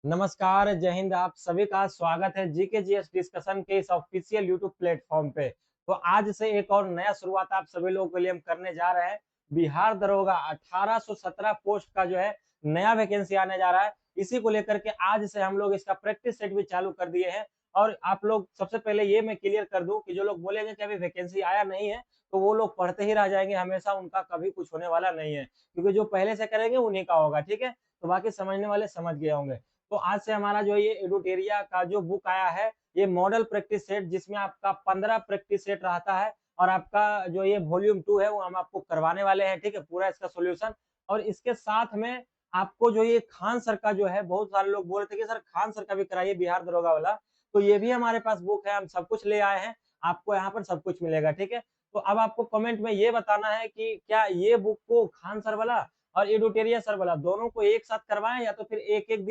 नमस्कार, जय हिंद। आप सभी का स्वागत है जीके जीएस डिस्कशन के इस ऑफिशियल यूट्यूब प्लेटफॉर्म पे। तो आज से एक और नया शुरुआत आप सभी लोगों के लिए हम करने जा रहे हैं। बिहार दरोगा 1817 पोस्ट का जो है नया वैकेंसी आने जा रहा है। इसी को लेकर के आज से हम लोग इसका प्रैक्टिस सेट भी चालू कर दिए हैं। और आप लोग सबसे पहले ये मैं क्लियर कर दूं कि जो लोग बोलेंगे कि अभी वैकेंसी आया नहीं है, तो वो लोग पढ़ते ही रह जाएंगे, हमेशा उनका कभी कुछ होने वाला नहीं है, क्योंकि जो पहले से करेंगे उन्हीं का होगा। ठीक है, तो बाकी समझने वाले समझ गए होंगे। तो आज से हमारा जो ये एडुटेरिया का जो बुक आया है, ये मॉडल प्रैक्टिस सेट, जिसमें आपका 15 प्रैक्टिस सेट रहता है। और आपका जो ये वॉल्यूम 2 है वो हम आपको करवाने वाले हैं। ठीक है, पूरा इसका सॉल्यूशन। और इसके साथ में आपको जो ये खान सर का जो है, बहुत सारे लोग बोल रहे थे कि सर खान सर का भी कराइए बिहार दरोगा वाला, तो ये भी हमारे पास बुक है, हम सब कुछ ले आए हैं। आपको यहाँ पर सब कुछ मिलेगा। ठीक है, तो अब आपको कमेंट में ये बताना है कि क्या ये बुक को खान सर वाला और एडुटेरिया सर वाला दोनों को एक साथ करवाएं, या तो फिर एक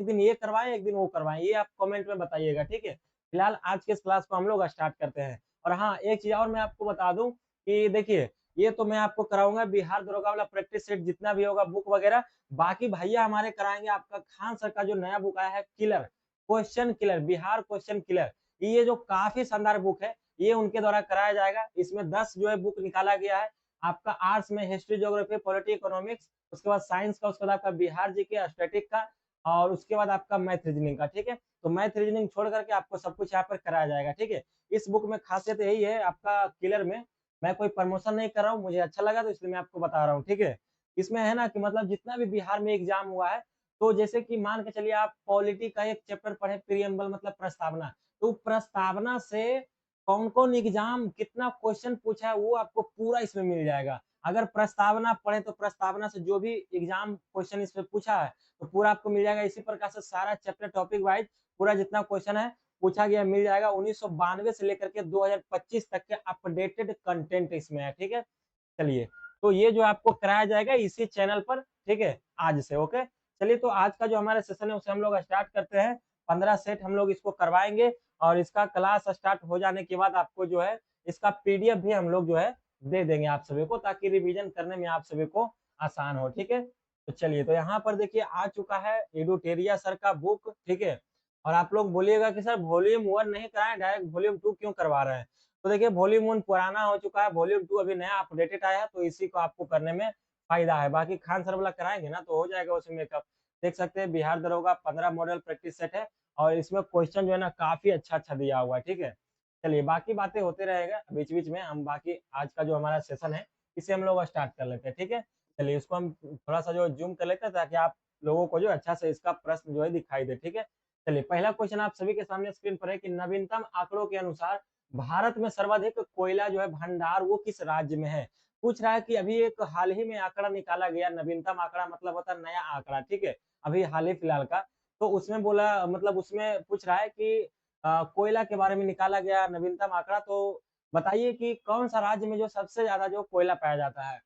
दिन ये करवाएं, एक दिन वो करवाएं। ये आप कमेंट में बताइएगा। ठीक है, फिलहाल आज के इस क्लास को हम लोग स्टार्ट करते हैं। और हाँ, एक चीज और मैं आपको बता दूं कि देखिए, ये तो मैं आपको कराऊंगा बिहार दरोगा वाला प्रैक्टिस सेट, जितना भी होगा बुक वगैरह। बाकी भैया हमारे कराएंगे आपका खान सर का जो नया बुक आया है, killer question killer, Bihar question killer. ये जो काफी शानदार बुक है, ये उनके द्वारा कराया जाएगा। इसमें 10 जो है बुक निकाला गया है। आपका आर्ट्स में हिस्ट्री, ज्योग्राफी, पॉलिटी, इकोनॉमिक्स, उसके बाद साइंस का, उसके बाद आपका बिहार जीके, स्टैटिक का, और उसके बाद आपका मैथ रीजनिंग का। ठीक है, तो मैथ रीजनिंग छोड़ करके आपको सब कुछ यहाँ पर कराया जाएगा। ठीक है, इस बुक में खासियत यही है आपका किलर में। मैं कोई प्रमोशन नहीं कर रहा हूँ, मुझे अच्छा लगा तो इसलिए मैं आपको बता रहा हूँ। ठीक है, इसमें है ना कि मतलब जितना भी बिहार में एग्जाम हुआ है, तो जैसे कि मान के चलिए आप पॉलिटी का एक चैप्टर पढ़े, प्रियम्बल मतलब प्रस्तावना, तो प्रस्तावना से कौन कौन एग्जाम कितना क्वेश्चन पूछा है वो आपको पूरा इसमें मिल जाएगा। अगर प्रस्तावना पढ़े तो प्रस्तावना से जो भी एग्जाम क्वेश्चन इसमें पूछा है तो पूरा आपको मिल जाएगा। इसी प्रकार से सारा चैप्टर टॉपिक वाइज पूरा जितना क्वेश्चन है पूछा गया मिल जाएगा। 1992 से लेकर के 2025 तक के अपडेटेड कंटेंट इसमें है। ठीक है, चलिए, तो ये जो आपको कराया जाएगा इसी चैनल पर। ठीक है, आज से। ओके, चलिए, तो आज का जो हमारा सेशन है उसे हम लोग स्टार्ट करते हैं। 15 सेट हम लोग इसको करवाएंगे, और इसका क्लास स्टार्ट हो जाने के बाद आपको जो है इसका पीडीएफ भी हम लोग जो है दे देंगे आप सभी को, ताकि रिवीजन करने में आप सभी को आसान हो। ठीक है, तो चलिए, तो यहाँ पर देखिए आ चुका है एडुटेरिया सर का बुक। ठीक है, और आप लोग बोलिएगा कि सर वॉल्यूम 1 नहीं कराएं, डायरेक्ट वॉल्यूम 2 क्यों करवा रहे हैं। तो देखिए, वॉल्यूम 1 पुराना हो चुका है, वॉल्यूम 2 अभी नया अपडेटेड आया है, तो इसी को आपको करने में फायदा है। बाकी खान सर वाला कराएंगे ना तो हो जाएगा उसमें मेकअप। देख सकते हैं बिहार दरोगा 15 मॉडल प्रैक्टिस सेट है, और इसमें क्वेश्चन जो है ना काफी अच्छा अच्छा दिया हुआ है। ठीक है, चलिए, बाकी बातें होते रहेगा बीच बीच में। हम बाकी आज का जो हमारा सेशन है इसे हम लोग स्टार्ट कर लेते हैं। ठीक है, चलिए, इसको हम थोड़ा सा जो जूम कर लेते हैं, ताकि आप लोगों को जो अच्छा से इसका प्रश्न जो है दिखाई दे। ठीक है, चलिए, पहला क्वेश्चन आप सभी के सामने स्क्रीन पर है कि नवीनतम आंकड़ों के अनुसार भारत में सर्वाधिक कोयला जो है भंडार वो किस राज्य में है। पूछ रहा है कि अभी एक हाल ही में आंकड़ा निकाला गया, नवीनतम आंकड़ा मतलब होता है नया आंकड़ा। ठीक है, अभी हाल ही फिलहाल का, तो उसमें बोला मतलब उसमें पूछ रहा है कि कोयला के बारे में निकाला गया नवीनतम आंकड़ा। तो बताइए कि कौन सा राज्य में जो सबसे ज्यादा जो कोयला पाया जाता है।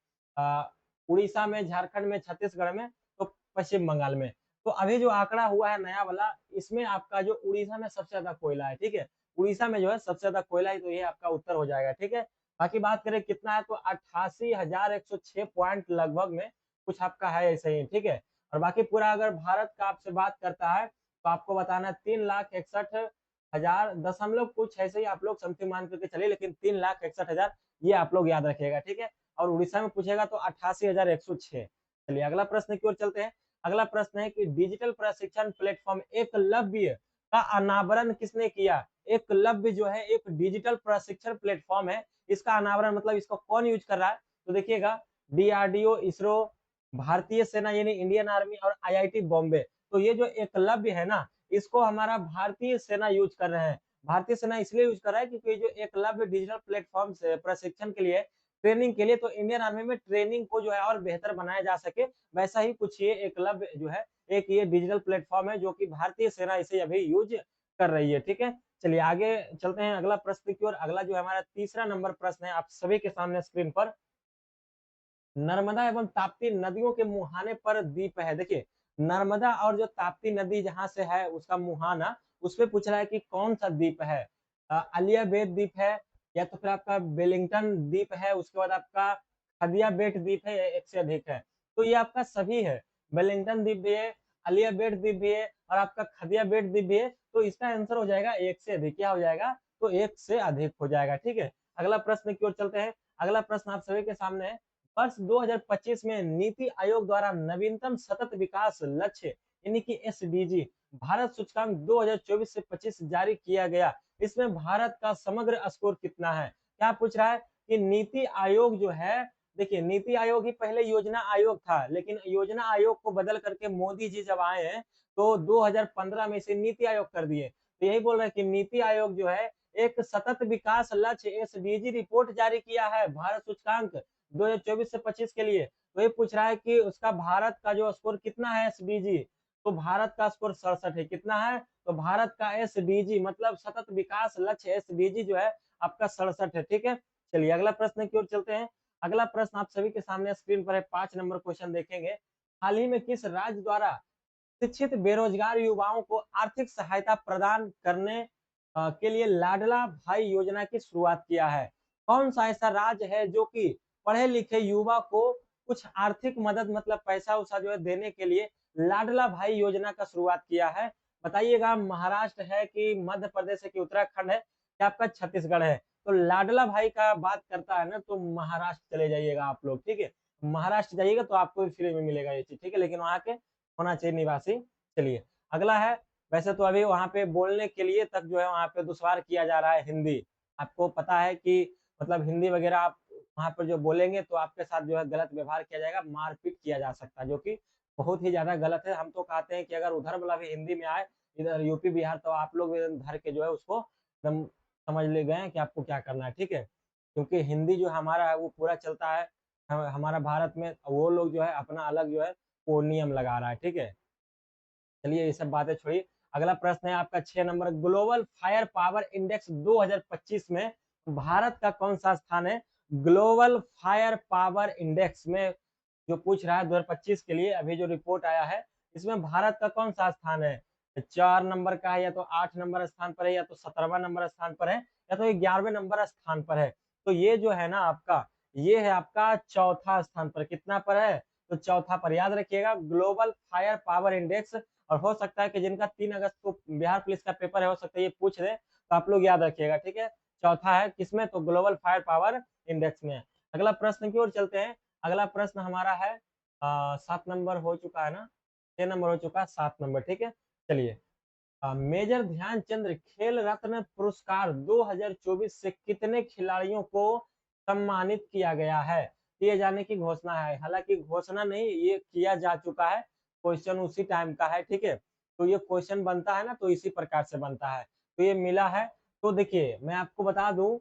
उड़ीसा में, झारखंड में, छत्तीसगढ़ में, तो पश्चिम बंगाल में। तो अभी जो आंकड़ा हुआ है नया वाला, इसमें आपका जो उड़ीसा में सबसे ज्यादा कोयला है। ठीक है, उड़ीसा में जो है सबसे ज्यादा कोयला है, तो ये आपका उत्तर हो जाएगा। ठीक है, बाकी बात करें कितना है, तो 88,106 पॉइंट लगभग में कुछ आपका है ऐसे ही। ठीक है, और बाकी पूरा अगर भारत का आपसे बात करता है तो आपको बताना 3,61,000 कुछ ऐसे ही आप लोग समथिंग मान करके चलिए, लेकिन 3,61,000 ये आप लोग याद रखिएगा। ठीक है, और उड़ीसा में पूछेगा तो 88,106। चलिए, अगला प्रश्न की ओर चलते हैं। अगला प्रश्न है कि डिजिटल प्रशिक्षण प्लेटफॉर्म एकलव्य का अनावरण किसने किया। एकलव्य जो है एक डिजिटल प्रशिक्षण प्लेटफॉर्म है, इसका अनावरण मतलब इसको कौन यूज कर रहा है, तो देखिएगा डीआरडीओ, इसरो, भारतीय सेना यानी इंडियन आर्मी, और आईआईटी बॉम्बे। तो ये जो एकलव्य है ना, इसको हमारा भारतीय सेना यूज कर रहे हैं। भारतीय सेना इसलिए यूज कर रहा है क्योंकि ये जो एकलव्य डिजिटल प्लेटफॉर्म से प्रशिक्षण के लिए, ट्रेनिंग के लिए, तो इंडियन आर्मी में ट्रेनिंग को जो है और बेहतर बनाया जा सके, वैसा ही कुछ ये एकलव्य जो है एक ये डिजिटल प्लेटफॉर्म है, जो कि भारतीय सेना इसे अभी यूज कर रही है। ठीक है, चलिए आगे चलते हैं अगला प्रश्न की ओर। अगला जो हमारा तीसरा नंबर प्रश्न है आप सभी के सामने स्क्रीन पर। नर्मदा एवं ताप्ती नदियों के मुहाने पर द्वीप है। देखिए, नर्मदा और जो ताप्ती नदी जहां से है उसका मुहाना, उस पे पूछ रहा है कि कौन सा द्वीप है। अलिया बेट द्वीप है, या तो फिर आपका वेलिंगटन द्वीप है, उसके बाद आपका खदिया बेट द्वीप है, एक से अधिक है। तो ये आपका सभी है। वेलिंगटन द्वीप भी है, आलिया भट्ट दी भी है और आपका खदिया भट्ट दी भी है, तो इसका आंसर हो जाएगा एक से अधिक। क्या हो जाएगा? तो एक से अधिक हो जाएगा। ठीक है, अगला प्रश्न की ओर चलते हैं। अगला प्रश्न आप सभी के सामने है। वर्ष 2025 में नीति आयोग द्वारा नवीनतम सतत विकास लक्ष्य यानी कि एसडीजी भारत सूचकांक 2024 से 25 जारी किया गया। इसमें भारत का समग्र स्कोर कितना है? क्या पूछ रहा है कि नीति आयोग जो है, देखिए नीति आयोग ही पहले योजना आयोग था, लेकिन योजना आयोग को बदल करके मोदी जी जब आए हैं तो 2015 में इसे नीति आयोग कर दिए। तो यही बोल रहे हैं कि नीति आयोग जो है एक सतत विकास लक्ष्य एसडीजी रिपोर्ट जारी किया है भारत सूचकांक 2024 से 25 के लिए। तो ये पूछ रहा है कि उसका भारत का जो स्कोर कितना है एसडीजी, तो भारत का स्कोर 67 है। कितना है? तो भारत का एसडीजी मतलब सतत विकास लक्ष्य एसडीजी जो है आपका 67 है। ठीक है, चलिए अगला प्रश्न की ओर चलते हैं। अगला प्रश्न आप सभी के सामने स्क्रीन पर है, 5 नंबर क्वेश्चन देखेंगे। हाल ही में किस राज्य द्वारा शिक्षित बेरोजगार युवाओं को आर्थिक सहायता प्रदान करने के लिए लाडला भाई योजना की शुरुआत किया है? कौन सा ऐसा राज्य है जो कि पढ़े लिखे युवा को कुछ आर्थिक मदद मतलब पैसा उसा जो है देने के लिए लाडला भाई योजना का शुरुआत किया है? बताइएगा, महाराष्ट्र है कि मध्य प्रदेश है कि उत्तराखंड है कि आपका छत्तीसगढ़ है? तो लाडला भाई का बात करता है ना तो महाराष्ट्र चले जाइएगा आप लोग। ठीक है, महाराष्ट्र जाइएगा तो आपको भी फ्री में मिलेगा ये चीज। ठीक है, लेकिन वहां के होना चाहिए निवासी। चलिए अगला है। वैसे तो अभी वहां पे बोलने के लिए तक जो है वहां पे दुश्वार किया जा रहा है हिंदी। आपको पता है कि मतलब हिंदी वगैरह आप वहां पर जो बोलेंगे तो आपके साथ जो है गलत व्यवहार किया जाएगा, मारपीट किया जा सकता है, जो कि बहुत ही ज्यादा गलत है। हम तो कहते हैं कि अगर उधर वाला भी हिंदी में आए, इधर यूपी बिहार, तो आप लोग धर के जो है उसको एकदम समझ ले गए कि आपको क्या करना है। ठीक है, क्योंकि हिंदी जो हमारा है वो पूरा चलता है हमारा भारत में, वो लोग जो है अपना अलग जो है वो नियम लगा रहा है। ठीक है, चलिए ये सब बातें छोड़िए। अगला प्रश्न है आपका 6 number. Global fire power index 2025 में भारत का कौन सा स्थान है? ग्लोबल फायर पावर इंडेक्स में जो पूछ रहा है 2025 के लिए अभी जो रिपोर्ट आया है, इसमें भारत का कौन सा स्थान है? 4 नंबर का है, या तो 8 नंबर स्थान पर है, या तो 17वां नंबर स्थान पर है, या तो 11वें नंबर स्थान पर है? तो ये जो है ना आपका, ये है आपका चौथा स्थान पर। कितना पर है? तो चौथा पर। याद रखिएगा ग्लोबल फायर पावर इंडेक्स। और हो सकता है कि जिनका 3 अगस्त को बिहार पुलिस का पेपर है, हो सकता है ये पूछ रहे, तो आप लोग याद रखिएगा। ठीक है, चौथा है किसमें? तो ग्लोबल फायर पावर इंडेक्स में। अगला प्रश्न की ओर चलते हैं। अगला प्रश्न हमारा है 7 नंबर हो चुका है ना, 6 नंबर हो चुका है, 7 नंबर। ठीक है, चलिए मेजर ध्यानचंद खेल रत्न पुरस्कार 2024 से कितने खिलाड़ियों को सम्मानित किया गया है? किए जाने की घोषणा है, हालांकि घोषणा नहीं, ये किया जा चुका है। क्वेश्चन उसी टाइम का है। ठीक है, तो ये क्वेश्चन बनता है ना तो इसी प्रकार से बनता है। तो ये मिला है। तो देखिए मैं आपको बता दूं,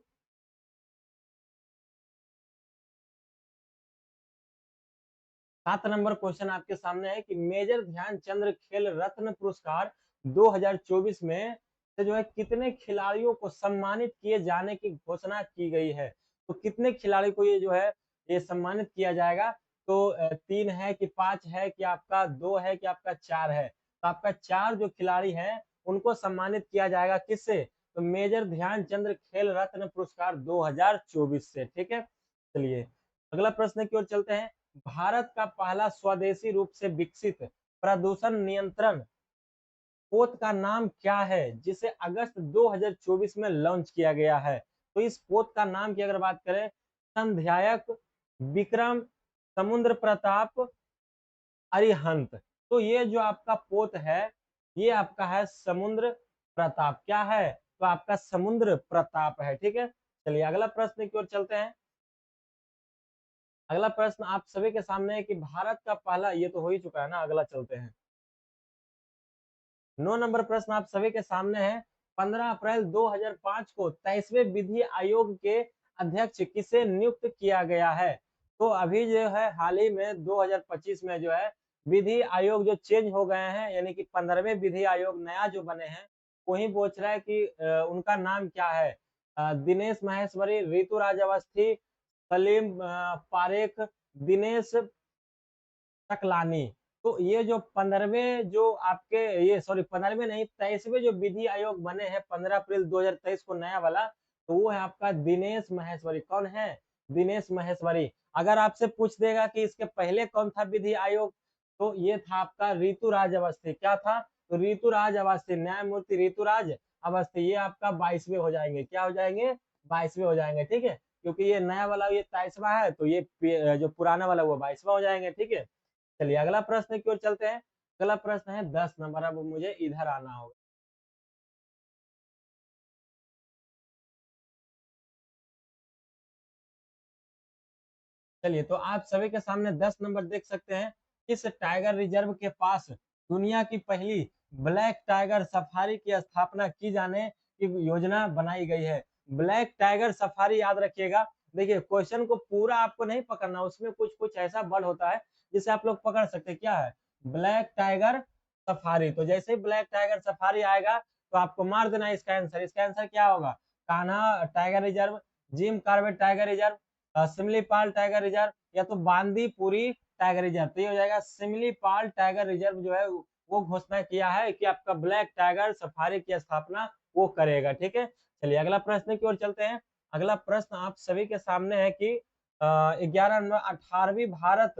7 नंबर क्वेश्चन आपके सामने है कि मेजर ध्यानचंद खेल रत्न पुरस्कार 2024 में से जो है कितने खिलाड़ियों को सम्मानित किए जाने की घोषणा की गई है? तो कितने खिलाड़ी को ये जो है ये सम्मानित किया जाएगा? तो 3 है कि 5 है कि आपका 2 है कि आपका 4 है? तो आपका 4 जो खिलाड़ी हैं उनको सम्मानित किया जाएगा किससे? तो मेजर ध्यानचंद खेल रत्न पुरस्कार 2024 से। ठीक है, चलिए अगला प्रश्न की ओर चलते हैं। भारत का पहला स्वदेशी रूप से विकसित प्रदूषण नियंत्रण पोत का नाम क्या है, जिसे अगस्त 2024 में लॉन्च किया गया है? तो इस पोत का नाम की अगर बात करें, संध्यायक विक्रम समुद्र प्रताप अरिहंत। तो ये जो आपका पोत है ये आपका है समुद्र प्रताप। क्या है? तो आपका समुद्र प्रताप है। ठीक है, चलिए अगला प्रश्न की ओर चलते हैं। अगला प्रश्न आप सभी के सामने है कि भारत का पहला, ये तो हो ही चुका है ना, अगला चलते हैं। 9 नंबर प्रश्न आप सभी के सामने है। 15 अप्रैल 2005 को 23वें विधि आयोग के अध्यक्ष किसे नियुक्त किया गया है? तो अभी जो है हाल ही में 2025 में जो है विधि आयोग जो चेंज हो गए हैं, यानी कि 15वें विधि आयोग नया जो बने हैं, वही पूछ रहा है कि उनका नाम क्या है? दिनेश माहेश्वरी, ऋतुराज अवस्थी, सलीम पारेख, दिनेश सकलानी। तो ये जो 15वें जो आपके, ये सॉरी 15वें नहीं, 23वें जो विधि आयोग बने हैं 15 अप्रैल 2023 को नया वाला, तो वो है आपका दिनेश माहेश्वरी। कौन है? दिनेश माहेश्वरी। अगर आपसे पूछ देगा कि इसके पहले कौन था विधि आयोग, तो ये था आपका ऋतुराज अवस्थी। क्या था? तो ऋतुराज अवस्थी, न्यायमूर्ति ऋतुराज अवस्थी, ये आपका 22वें हो जाएंगे। क्या हो जाएंगे? 22वें हो जाएंगे, ठीक है। क्योंकि ये नया वाला ये 23वां है, तो ये जो पुराना वाला वो 22वां हो जाएंगे, ठीक है। चलिए अगला प्रश्न की ओर चलते हैं। अगला प्रश्न है 10 नंबर। अब मुझे इधर आना होगा। चलिए, तो आप सभी के सामने 10 नंबर देख सकते हैं। किस टाइगर रिजर्व के पास दुनिया की पहली ब्लैक टाइगर सफारी की स्थापना की जाने की योजना बनाई गई है? ब्लैक टाइगर सफारी याद रखिएगा। देखिए, क्वेश्चन को पूरा आपको नहीं पकड़ना, उसमें कुछ कुछ ऐसा वर्ड होता है जिसे आप लोग पकड़ सकते हैं। क्या है? Black tiger safari. तो जैसे ही ब्लैक टाइगर सफारी आएगा तो आपको मार देना है इसका आंसर। इसका आंसर क्या होगा? Kanha tiger reserve, Jim Corbett tiger reserve, Simlipal tiger reserve, या तो बांदीपुरी टाइगर रिजर्व। तो ये हो जाएगा सिमलीपाल टाइगर रिजर्व जो है वो घोषणा किया है कि आपका ब्लैक टाइगर सफारी की स्थापना वो करेगा, ठीक है। चलिए अगला प्रश्न की ओर चलते हैं। अगला प्रश्न आप सभी के सामने है कि 11 नंबर 18वीं भारत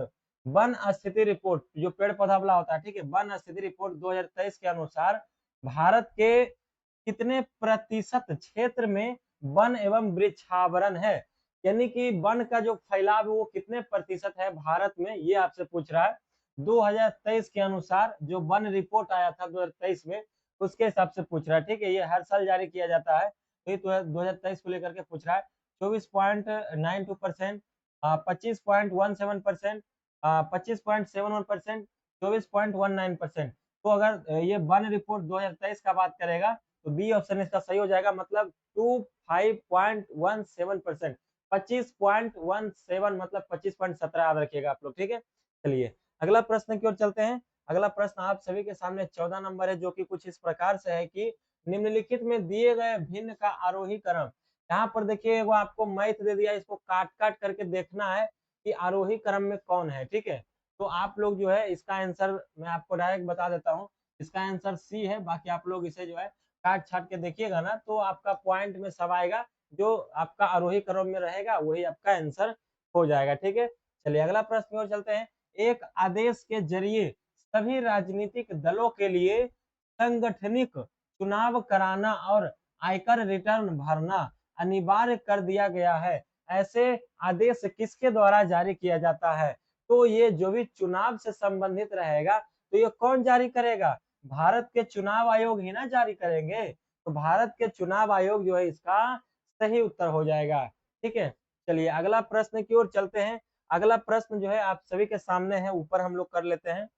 वन स्थिति रिपोर्ट, जो पेड़ पौधा वाला होता है, ठीक है, वन स्थिति रिपोर्ट 2023 के अनुसार भारत के कितने प्रतिशत क्षेत्र में वन एवं वृक्षावरण है? यानी कि वन का जो फैलाव है वो कितने प्रतिशत है भारत में, ये आपसे पूछ रहा है। 2023 के अनुसार जो वन रिपोर्ट आया था 2023 में, उसके हिसाब से पूछ रहा है, ठीक है। ये हर साल जारी किया जाता है, तो ये 2023 को लेकर के पूछ रहा है। 24.92%, 25.17%, 25.71%, 24.19%। तो अगर ये वन रिपोर्ट 2023 का बात करेगा तो बी ऑप्शन इसका सही हो जाएगा, मतलब 25.17%। 25.17 मतलब 25.17 याद रखिएगा आप लोग, ठीक है। चलिए अगला प्रश्न की ओर चलते हैं। अगला प्रश्न आप सभी के सामने 14 नंबर है, जो कि कुछ इस प्रकार से है कि निम्नलिखित में दिए गए भिन्न का आरोही क्रम। यहाँ पर देखिए वो आपको मैथ दे दिया, इसको काट काट करके देखना है कि आरोही क्रम में कौन है, ठीक है। तो आप लोग जो है इसका आंसर मैं आपको डायरेक्ट बता देता हूँ। इसका आंसर सी है। बाकी आप लोग इसे जो है काट छाट के देखिएगा ना, तो आपका पॉइंट में सब आएगा। जो आपका आरोही क्रम में रहेगा वही आपका आंसर हो जाएगा, ठीक है। चलिए अगला प्रश्न की ओर चलते हैं। एक आदेश के जरिए सभी राजनीतिक दलों के लिए संगठनिक चुनाव कराना और आयकर रिटर्न भरना अनिवार्य कर दिया गया है। ऐसे आदेश किसके द्वारा जारी किया जाता है? तो ये जो भी चुनाव से संबंधित रहेगा तो ये कौन जारी करेगा? भारत के चुनाव आयोग ही ना जारी करेंगे। तो भारत के चुनाव आयोग जो है इसका सही उत्तर हो जाएगा, ठीक है। चलिए अगला प्रश्न की ओर चलते हैं। अगला प्रश्न जो है आप सभी के सामने है, ऊपर हम लोग कर लेते हैं।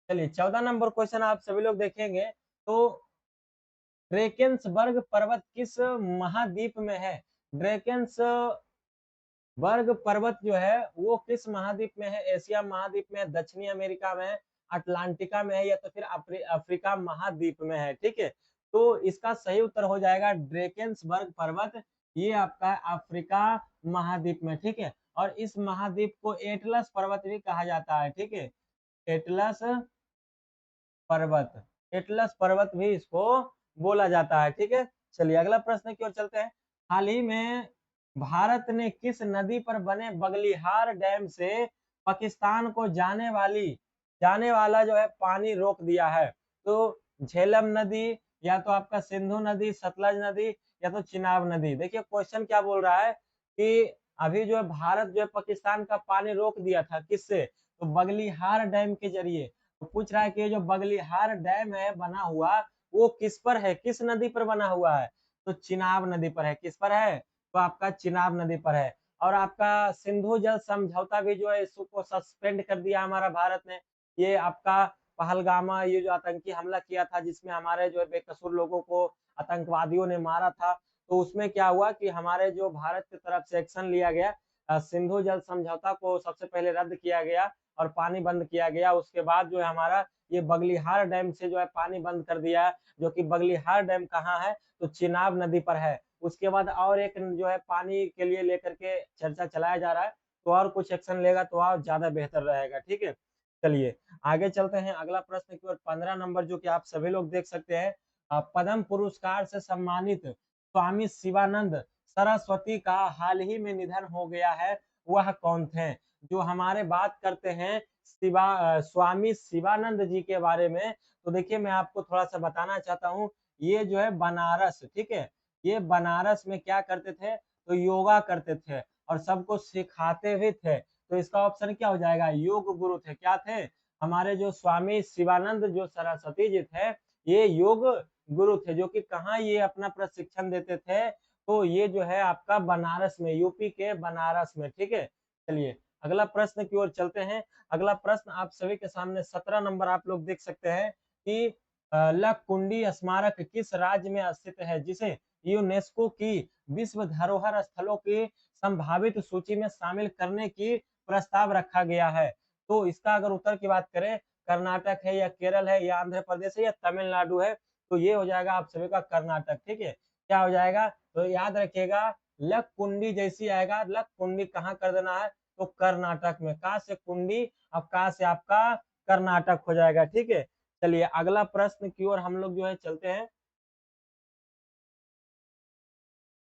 चलिए 14 नंबर क्वेश्चन आप सभी लोग देखेंगे तो ड्रेकेंसबर्ग पर्वत किस महाद्वीप में है? ड्रेकेंस वर्ग पर्वत जो है वो किस महाद्वीप में है? एशिया महाद्वीप में है, दक्षिणी अमेरिका में है, अटलांटिका में है, या तो फिर अफ्रीका महाद्वीप में है, ठीक है। तो इसका सही उत्तर हो जाएगा ड्रेकेंसबर्ग पर्वत। ये आपका अफ्रीका महाद्वीप में, ठीक है। और इस महाद्वीप को एटलस पर्वत भी कहा जाता है, ठीक है। एटलस पर्वत, एटलस पर्वत भी इसको बोला जाता है, ठीक है। चलिए अगला प्रश्न की ओर चलते हैं। हाल ही में भारत ने किस नदी पर बने बगलिहार डैम से पाकिस्तान को जाने वाला जो है पानी रोक दिया है? तो झेलम नदी, या तो आपका सिंधु नदी, सतलज नदी, या तो चिनाब नदी। देखिए क्वेश्चन क्या बोल रहा है कि अभी जो है भारत जो है पाकिस्तान का पानी रोक दिया था, किससे? तो बगलिहार डैम के जरिए। तो पूछ रहा है कि ये जो बगलिहार डैम है बना हुआ, वो किस पर है, किस नदी पर बना हुआ है? तो चिनाब नदी पर है। किस पर है? तो आपका चिनाब नदी पर है। और आपका सिंधु जल समझौता भी जो है इसको सस्पेंड कर दिया हमारा भारत ने। ये आपका पहलगामा ये जो आतंकी हमला किया था, जिसमें हमारे जो है बेकसूर लोगों को आतंकवादियों ने मारा था, तो उसमें क्या हुआ कि हमारे जो भारत की तरफ से एक्शन लिया गया, सिंधु जल समझौता को सबसे पहले रद्द किया गया और पानी बंद किया गया। उसके बाद जो है हमारा ये बगलिहार डैम से जो है पानी बंद कर दिया है, जो कि बगलिहार डैम कहाँ है? तो चिनाब नदी पर है। उसके बाद और एक जो है पानी के लिए लेकर के चर्चा चलाया जा रहा है, तो और कुछ एक्शन लेगा तो और ज्यादा बेहतर रहेगा, ठीक है। चलिए आगे चलते हैं। अगला प्रश्न की ओर 15 नंबर, जो कि आप सभी लोग देख सकते हैं। पद्म पुरस्कार से सम्मानित स्वामी शिवानंद सरस्वती का हाल ही में निधन हो गया है, वह कौन थे? जो हमारे बात करते हैं स्वामी शिवानंद जी के बारे में, तो देखिए मैं आपको थोड़ा-सा बताना चाहता हूँ। ये जो है बनारस, ठीक है? ये बनारस में क्या करते थे? तो योगा करते थे और सबको सिखाते भी थे। तो इसका ऑप्शन क्या हो जाएगा? योग गुरु थे। क्या थे? हमारे जो स्वामी शिवानंद जो सरस्वती जी थे, ये योग गुरु थे, जो कि कहाँ ये अपना प्रशिक्षण देते थे? तो ये जो है आपका बनारस में, यूपी के बनारस में, ठीक है? चलिए, अगला प्रश्न की ओर चलते हैं। अगला प्रश्न आप सभी के सामने 17 नंबर आप लोग देख सकते हैं कि लकुंडी स्मारक किस राज्य में स्थित है, जिसे यूनेस्को की विश्व धरोहर स्थलों की संभावित सूची में शामिल करने की प्रस्ताव रखा गया है? तो इसका अगर उत्तर की बात करें, कर्नाटक है या केरल है या आंध्र प्रदेश है या तमिलनाडु है, तो ये हो जाएगा आप सभी का कर्नाटक, ठीक है? क्या हो जाएगा? तो याद रखिएगा, लकुंडी जैसी आएगा, लकुंडी कहाँ कर देना है? तो कर्नाटक में। का से कुंडी और का से आपका कर्नाटक हो जाएगा, ठीक है? चलिए अगला प्रश्न की ओर हम लोग जो है चलते हैं।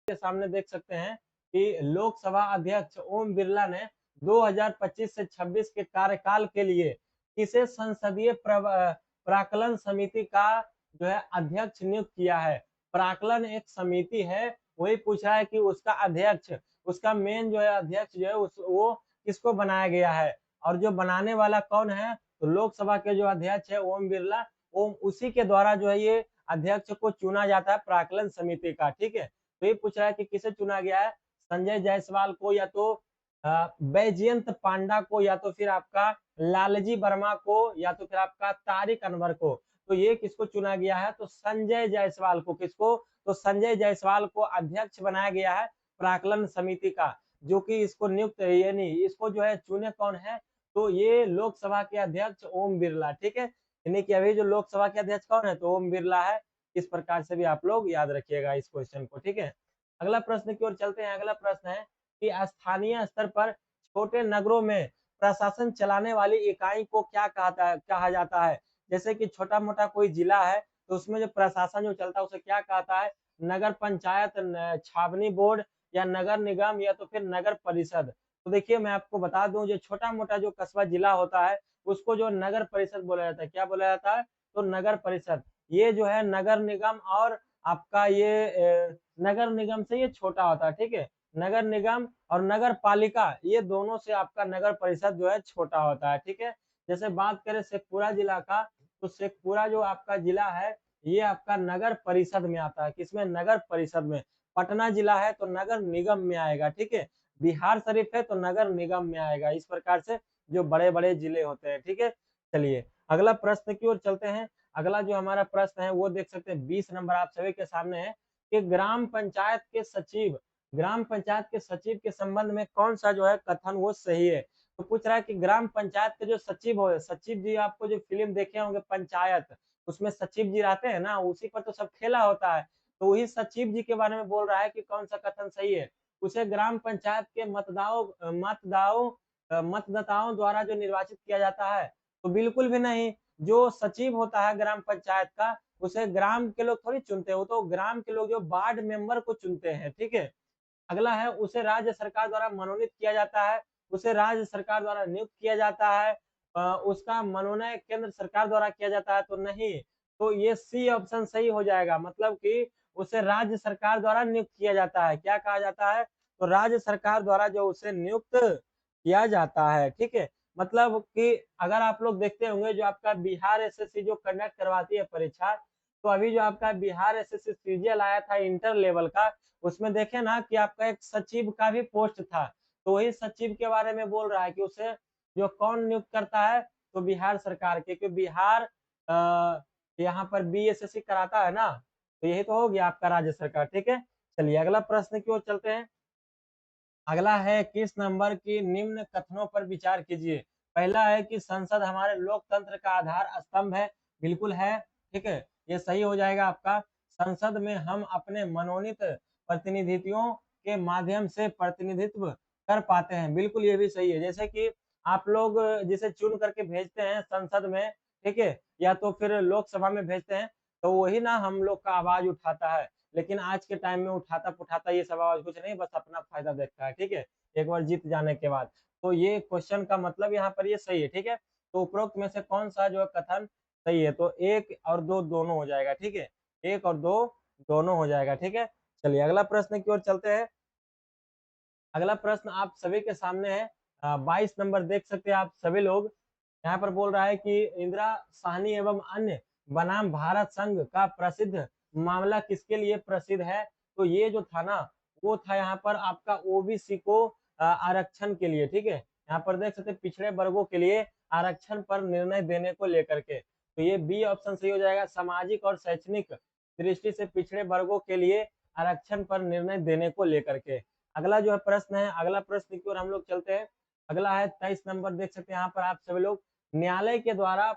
के सामने देख सकते हैं कि लोकसभा अध्यक्ष ओम बिरला ने 2025 से 26 के कार्यकाल के लिए किसे संसदीय प्राक्कलन समिति का जो है अध्यक्ष नियुक्त किया है? प्राक्कलन एक समिति है, वही पूछा है कि उसका अध्यक्ष, उसका मेन जो है अध्यक्ष जो है वो किसको बनाया गया है? और जो बनाने वाला कौन है? तो लोकसभा के जो अध्यक्ष है ओम बिरला, ओम उसी के द्वारा जो है ये अध्यक्ष को चुना जाता है प्राक्कलन समिति का, ठीक है? तो ये पूछ रहा है कि किसे चुना गया है? संजय जायसवाल को या तो बैजयंत पांडा को या तो फिर आपका लालजी वर्मा को या तो फिर आपका तारिक अनवर को। तो ये किसको चुना गया है? तो संजय जायसवाल को। किसको? तो संजय जायसवाल को अध्यक्ष बनाया गया है प्राक्कलन समिति का, जो कि इसको नियुक्त यानी इसको जो है चुने कौन है? तो ये लोकसभा के अध्यक्ष ओम बिरला, ठीक है? यानी कि अभी जो लोकसभा के अध्यक्ष कौन है? तो ओम बिरला है। इस प्रकार से भी आप लोग याद रखिएगा इस क्वेश्चन को, ठीक है? अगला प्रश्न की ओर चलते हैं। अगला प्रश्न है कि स्थानीय स्तर पर छोटे नगरों में प्रशासन चलाने वाली इकाई को क्या कहा जाता है? जैसे कि छोटा-मोटा कोई जिला है, तो उसमें जो प्रशासन जो चलता है उसे क्या कहता है? नगर पंचायत, छावनी बोर्ड या नगर निगम या तो फिर नगर परिषद। तो देखिए मैं आपको बता दूं, जो छोटा-मोटा जो कस्बा जिला होता है, उसको जो नगर परिषद बोला जाता है। क्या बोला जाता है? तो नगर परिषद। ये जो है नगर निगम और आपका ये नगर निगम से ये छोटा होता है, ठीक है? नगर निगम और नगर पालिका, ये दोनों से आपका नगर परिषद जो है छोटा होता है, ठीक है? जैसे बात करें शेखपुरा जिला का, तो शेखपुरा जो आपका जिला है, ये आपका नगर परिषद में आता है। किसमें? नगर परिषद में। पटना जिला है तो नगर निगम में आएगा, ठीक है? बिहार शरीफ है तो नगर निगम में आएगा। इस प्रकार से जो बड़े-बड़े जिले होते हैं, ठीक है? चलिए अगला प्रश्न की ओर चलते हैं। अगला जो हमारा प्रश्न है वो देख सकते हैं 20 नंबर आप सभी के सामने है कि ग्राम पंचायत के सचिव के संबंध में कौन सा जो है कथन वो सही है? तो पूछ रहा है कि ग्राम पंचायत के जो सचिव हो, सचिव जी आपको जो फिल्म देखे होंगे पंचायत, उसमें सचिव जी रहते हैं ना, उसी पर तो सब खेला होता है। तो वही सचिव जी के बारे में बोल रहा है कि कौन सा कथन सही है? उसे ग्राम पंचायत के मतदाताओं द्वारा जो निर्वाचित किया जाता है, तो बिल्कुल भी नहीं। जो सचिव होता है ग्राम पंचायत का, उसे ग्राम के लोग थोड़ी चुनते हैं, वो तो ग्राम के लोग जो वार्ड मेंबर को चुनते हैं, ठीक है? अगला है उसे राज्य सरकार द्वारा मनोनीत किया जाता है, उसे राज्य सरकार द्वारा नियुक्त किया जाता है, उसका मनोनयन केंद्र सरकार द्वारा किया जाता है, तो नहीं। तो ये सी ऑप्शन सही हो जाएगा, मतलब कि उसे राज्य सरकार द्वारा नियुक्त किया जाता है। क्या कहा जाता है? तो राज्य सरकार द्वारा जो उसे नियुक्त किया जाता है, ठीक है? मतलब कि अगर आप लोग देखते होंगे जो आपका बिहार एसएससी जो कंडक्ट करवाती है परीक्षा, तो अभी जो आपका बिहार एसएससी सीजीएल आया था इंटर लेवल का, उसमें देखे ना कि आपका एक सचिव का भी पोस्ट था। तो वही सचिव के बारे में बोल रहा है कि उसे जो कौन नियुक्त करता है? तो बिहार सरकार, क्योंकि बिहार यहाँ पर बीएसएससी कराता है ना, तो यही तो हो गया आपका राज्य सरकार, ठीक है? चलिए अगला प्रश्न की ओर चलते हैं। अगला है किस नंबर की निम्न कथनों पर विचार कीजिए? पहला है कि संसद हमारे लोकतंत्र का आधार स्तंभ है, बिल्कुल है, ठीक है? ये सही हो जाएगा आपका। संसद में हम अपने मनोनीत प्रतिनिधियों के माध्यम से प्रतिनिधित्व कर पाते हैं, बिल्कुल ये भी सही है। जैसे कि आप लोग जिसे चुन करके भेजते हैं संसद में, ठीक है? या तो फिर लोकसभा में भेजते हैं, तो वही ना हम लोग का आवाज उठाता है। लेकिन आज के टाइम में उठाता-पुठाता ये सब आवाज कुछ नहीं, बस अपना फ़ायदा देखता है, ठीक है? एक बार जीत जाने के बाद। तो ये क्वेश्चन का मतलब यहाँ पर ये सही है, ठीक है। तो उपरोक्त में से कौन सा जो है कथन सही है, तो 1 और 2 दोनों हो जाएगा, ठीक है। 1 और 2 दोनों हो जाएगा, ठीक है। चलिए अगला प्रश्न की ओर चलते हैं। अगला प्रश्न आप सभी के सामने है। 22 नंबर देख सकते हैं आप सभी लोग। यहाँ पर बोल रहा है कि इंदिरा साहनी एवं अन्य बनाम भारत संघ का प्रसिद्ध मामला किसके लिए प्रसिद्ध है। तो ये जो था ना, वो था यहाँ पर आपका ओबीसी को आरक्षण के लिए, ठीक है। यहाँ पर देख सकते हैं पिछड़े वर्गों के लिए आरक्षण पर निर्णय देने को लेकर के। तो ये बी ऑप्शन सही हो जाएगा, सामाजिक और शैक्षणिक दृष्टि से पिछड़े वर्गों के लिए आरक्षण पर निर्णय देने को लेकर के। अगला जो है प्रश्न है, अगला प्रश्न की ओर हम लोग चलते हैं। अगला है 23 नंबर देख सकते हैं यहाँ पर आप सभी लोग। न्यायालय के द्वारा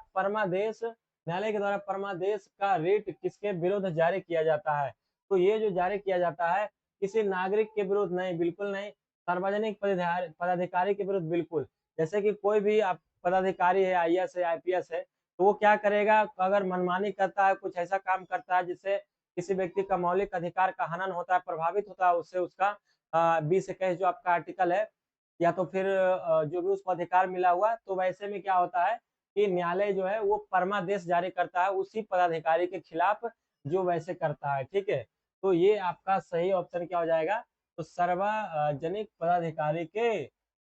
परमादेश का रिट किसके विरुद्ध जारी किया जाता है। तो ये जो जारी किया जाता है किसी नागरिक के विरुद्ध नहीं, बिल्कुल नहीं। सार्वजनिक पदाधिकारी के विरुद्ध बिल्कुल। जैसे कि कोई भी आप पदाधिकारी है, आईएएस है, आईपीएस है, तो वो क्या करेगा, अगर मनमानी करता है, कुछ ऐसा काम करता है जिससे किसी व्यक्ति का मौलिक अधिकार का हनन होता है, प्रभावित होता है, उससे उसका 20-21 जो आपका आर्टिकल है, या तो फिर जो भी उसको अधिकार मिला हुआ, तो वैसे में क्या होता है कि न्यायालय जो है वो परमादेश जारी करता है उसी पदाधिकारी के खिलाफ जो वैसे करता है, ठीक है। तो ये आपका सही ऑप्शन क्या हो जाएगा, तो सार्वजनिक पदाधिकारी के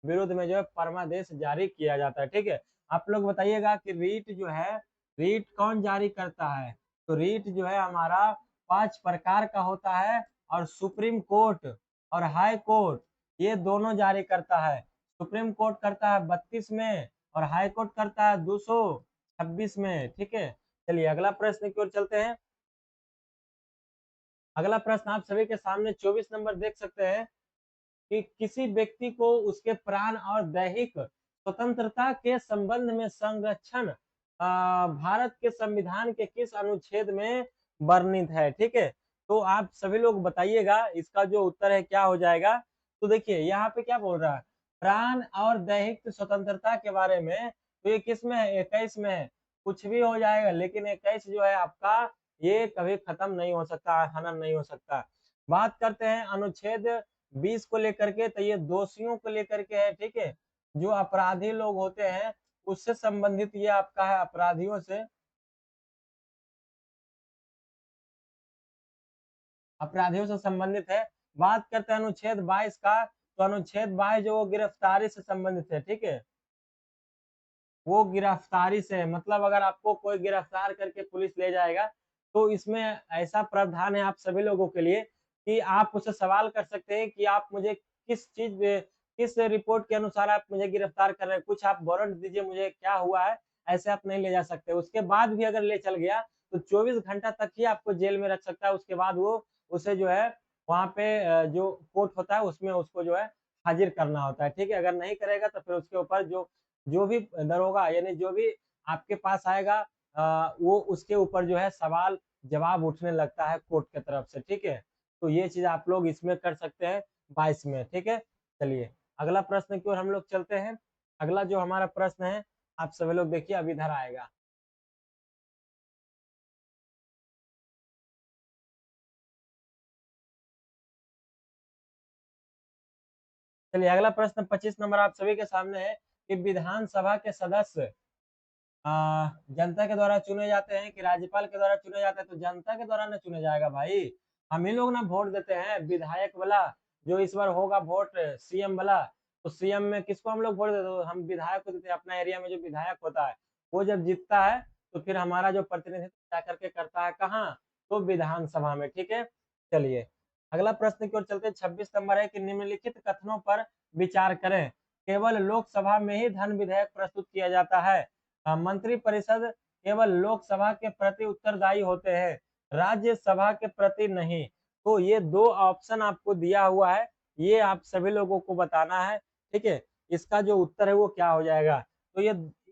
विरुद्ध में जो है परमादेश जारी किया जाता है, ठीक है। आप लोग बताइएगा कि रीट जो है, रीट कौन जारी करता है। तो रीट जो है हमारा 5 प्रकार का होता है, और सुप्रीम कोर्ट और हाई कोर्ट ये दोनों जारी करता है। सुप्रीम कोर्ट करता है 32 में, और हाई कोर्ट करता है 226 में, ठीक है। चलिए अगला प्रश्न की ओर चलते हैं। अगला प्रश्न आप सभी के सामने 24 नंबर देख सकते हैं कि किसी व्यक्ति को उसके प्राण और दैहिक स्वतंत्रता के संबंध में संरक्षण भारत के संविधान के किस अनुच्छेद में वर्णित है, ठीक है। तो आप सभी लोग बताइएगा इसका जो उत्तर है क्या हो जाएगा। तो देखिए यहाँ पे क्या बोल रहा है, प्राण और दैहिक स्वतंत्रता के बारे में, तो ये किस में है, 21 में है। कुछ भी हो जाएगा, लेकिन 21 जो है आपका, ये कभी खत्म नहीं हो सकता, हनन नहीं हो सकता। बात करते हैं अनुच्छेद 20 को लेकर के, तो ये दोषियों को लेकर के है, ठीक है। जो अपराधी लोग होते हैं उससे संबंधित ये आपका है, अपराधियों से, अपराधियों से संबंधित है। बात करते हैं अनुच्छेद 22 का, तो अनुच्छेद 22 जो वो गिरफ्तारी से संबंधित है, ठीक है। वो गिरफ्तारी से है, मतलब अगर आपको कोई गिरफ्तार करके पुलिस ले जाएगा, तो इसमें ऐसा प्रावधान है आप सभी लोगों के लिए कि आप उससे सवाल कर सकते हैं कि आप मुझे किस रिपोर्ट के अनुसार आप मुझे गिरफ्तार कर रहे हैं, कुछ आप वारंट दीजिए, मुझे क्या हुआ है। ऐसे आप नहीं ले जा सकते। उसके बाद भी अगर ले चल गया तो 24 घंटा तक ही आपको जेल में रख सकता है। उसके बाद वो उसे जो है वहाँ पे जो कोर्ट होता है उसमें उसको जो है हाजिर करना होता है, ठीक है। अगर नहीं करेगा तो फिर उसके ऊपर जो जो भी दरोगा, यानी जो भी आपके पास आएगा, वो उसके ऊपर जो है सवाल जवाब उठने लगता है कोर्ट की तरफ से, ठीक है। तो ये चीज आप लोग इसमें कर सकते हैं 22 में, ठीक है। चलिए अगला प्रश्न की ओर हम लोग चलते हैं। अगला जो हमारा प्रश्न है, आप सभी लोग देखिए अब इधर आएगा। चलिए अगला प्रश्न 25 नंबर आप सभी के सामने है कि विधानसभा के सदस्य जनता के द्वारा चुने जाते हैं कि राज्यपाल के द्वारा चुने जाते हैं। तो जनता के द्वारा ना चुने जाएगा भाई, हम ही लोग ना वोट देते हैं। विधायक वाला जो इस बार होगा वोट सीएम वाला, तो सीएम में किसको हम लोग वोट देते हैं, तो हम विधायक को देते हैं। अपना एरिया में जो विधायक होता है वो जब जीतता है तो फिर हमारा जो प्रतिनिधित्व जाकर के करता है कहाँ, तो विधानसभा में, ठीक है। चलिए अगला प्रश्न की ओर चलते हैं। 26 नंबर है कि निम्नलिखित कथनों पर विचार करें। केवल लोकसभा में ही धन विधेयक प्रस्तुत किया जाता है। मंत्रिपरिषद केवल लोकसभा के प्रति उत्तरदायी होते हैं, राज्यसभा के प्रति नहीं। तो ये दो ऑप्शन आपको दिया हुआ है, ये आप सभी लोगों को बताना है, ठीक है। इसका जो उत्तर है वो क्या हो जाएगा, तो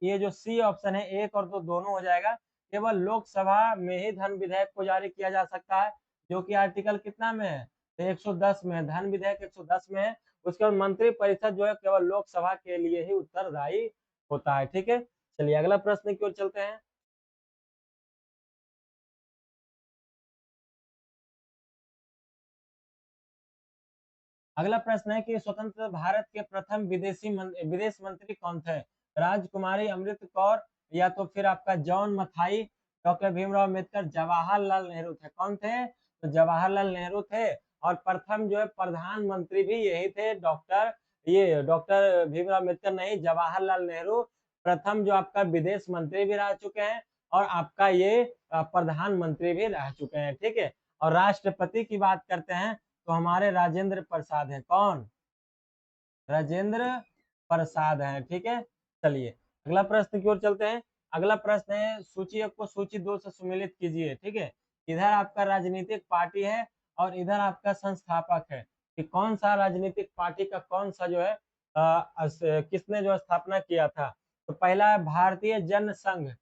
ये जो सी ऑप्शन है, 1 और 2 दोनों हो जाएगा। केवल लोकसभा में ही धन विधेयक को जारी किया जा सकता है, जो कि आर्टिकल कितना में है, तो 110 में है, धन विधेयक 110 में है। उसके बाद मंत्रिपरिषद जो है केवल लोकसभा के लिए ही उत्तरदायी होता है, ठीक है। चलिए अगला प्रश्न की ओर चलते हैं। अगला प्रश्न है कि स्वतंत्र भारत के प्रथम विदेश मंत्री कौन थे? राजकुमारी अमृत कौर, या तो फिर आपका जॉन मथाई, डॉक्टर भीमराव अम्बेडकर, जवाहरलाल नेहरू थे। कौन थे? तो जवाहरलाल नेहरू थे। और प्रथम जो है प्रधानमंत्री भी यही थे, डॉक्टर भीमराव अम्बेडकर नहीं, जवाहरलाल नेहरू प्रथम जो आपका विदेश मंत्री भी रह चुके हैं और आपका ये प्रधानमंत्री भी रह चुके हैं। ठीक है। और राष्ट्रपति की बात करते हैं तो हमारे राजेंद्र प्रसाद है। कौन? राजेंद्र प्रसाद है। ठीक है। चलिए अगला प्रश्न की ओर चलते हैं। अगला प्रश्न है, सूची एक को सूची दो से सुमेलित कीजिए। ठीक है। इधर आपका राजनीतिक पार्टी है और इधर आपका संस्थापक है कि कौन सा राजनीतिक पार्टी का कौन सा जो है किसने जो स्थापना किया था। तो पहला है भारतीय जन संघ,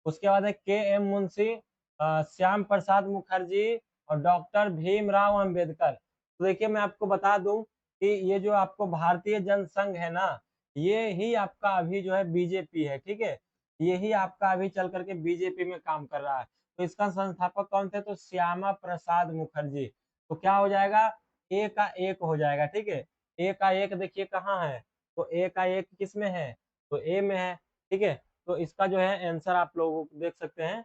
उसके बाद है के एम मुंशी, श्याम प्रसाद मुखर्जी और डॉक्टर भीमराव अंबेडकर। तो देखिए मैं आपको बता दूं कि ये जो आपको भारतीय जनसंघ है ना, ये ही आपका अभी जो है बीजेपी है। ठीक है। ये ही आपका अभी चल करके बीजेपी में काम कर रहा है। तो इसका संस्थापक कौन थे? तो श्यामा प्रसाद मुखर्जी। तो क्या हो जाएगा? ए का एक हो जाएगा। ठीक है। ए का एक देखिए कहाँ है, तो ए का एक किस में है? तो ए में है। ठीक है। तो इसका जो है आंसर आप लोग देख सकते हैं,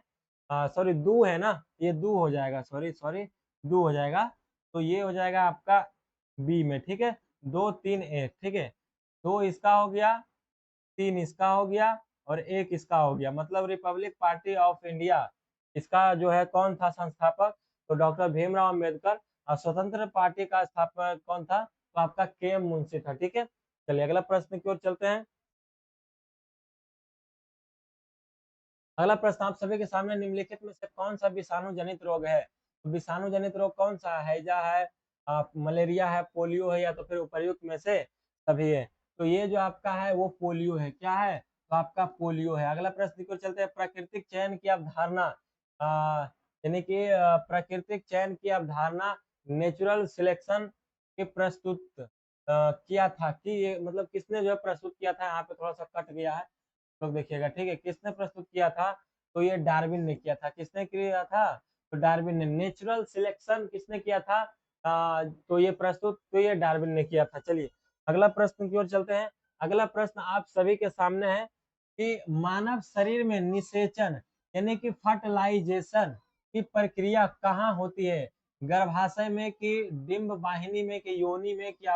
सॉरी दू है ना, ये दू हो जाएगा, सॉरी सॉरी दू हो जाएगा। तो ये हो जाएगा आपका बी में। ठीक है। दो तीन एक। ठीक है। दो इसका हो गया, तीन इसका हो गया और एक इसका हो गया, मतलब रिपब्लिक पार्टी ऑफ इंडिया, इसका जो है कौन था संस्थापक? तो डॉक्टर भीमराव अम्बेडकर। और स्वतंत्र पार्टी का स्थापक कौन था? तो आपका के एम मुंशी था। ठीक है। चलिए अगला प्रश्न की ओर चलते हैं। अगला प्रश्न आप सभी के सामने, निम्नलिखित में से कौन सा विषाणु जनित रोग है? तो विषाणु जनित रोग कौन सा है? हैजा है, मलेरिया है, पोलियो है, या तो फिर उपर्युक्त में से सभी है? तो ये जो आपका है वो पोलियो है। क्या है? तो आपका पोलियो है। अगला प्रश्न की ओर चलते हैं। प्राकृतिक चयन की अवधारणा, यानी कि प्राकृतिक चयन की अवधारणा नेचुरल सिलेक्शन के प्रस्तुत किया था कि ये मतलब किसने जो है प्रस्तुत किया था? यहाँ पे थोड़ा सा कट गया है, लोग देखिएगा। ठीक है। किसने प्रस्तुत किया था? तो ये डार्विन ने किया था। किसने किया था? तो डार्विन ने। नेचुरल सिलेक्शन किसने किया था? तो ये प्रस्तुत तो ये डार्विन ने किया था। चलिए अगला प्रश्न की ओर चलते हैं। अगला प्रश्न आप सभी के सामने है कि मानव शरीर में निषेचन यानी कि फर्टिलाइजेशन की प्रक्रिया कहाँ होती है? गर्भाशय में कि डिंब वाहिनी में कि योनि में कि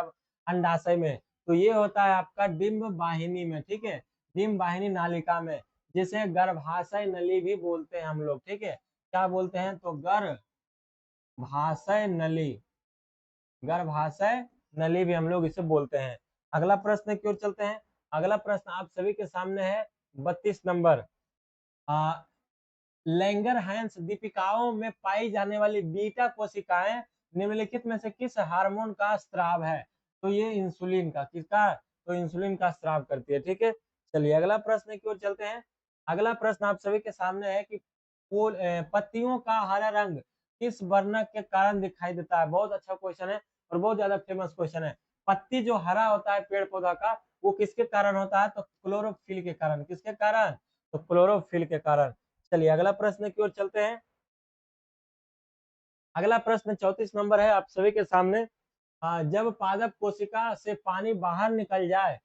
अंडाशय में? तो ये होता है आपका डिंब वाहिनी में। ठीक है। डिंब वाहिनी नालिका में, जिसे गर्भाशय नली भी बोलते हैं हम लोग। ठीक है। क्या बोलते हैं? तो गर्भाशय नली, गर्भाशय नली भी हम लोग इसे बोलते हैं। अगला प्रश्न की ओर चलते हैं। अगला प्रश्न आप सभी के सामने है 32 नंबर। लैंगरहैंस दीपिकाओं में पाई जाने वाली बीटा कोशिकाएं निम्नलिखित में से किस हार्मोन का स्राव है? तो ये इंसुलिन का। किसका? तो इंसुलिन का स्राव करती है। ठीक है। चलिए अगला प्रश्न की ओर चलते हैं। अगला प्रश्न आप सभी के सामने है कि पत्तियों का हरा रंग किस वर्णक के कारण दिखाई देता है? बहुत अच्छा क्वेश्चन है और बहुत ज्यादा फेमस क्वेश्चन है। पत्ती जो हरा होता है पेड़ पौधा का, वो किसके कारण होता है? तो क्लोरोफिल के कारण। किसके कारण? तो क्लोरोफिल के कारण। चलिए अगला प्रश्न की ओर चलते हैं। अगला प्रश्न 34 नंबर है आप सभी के सामने। जब पादप कोशिका से पानी बाहर निकल जाए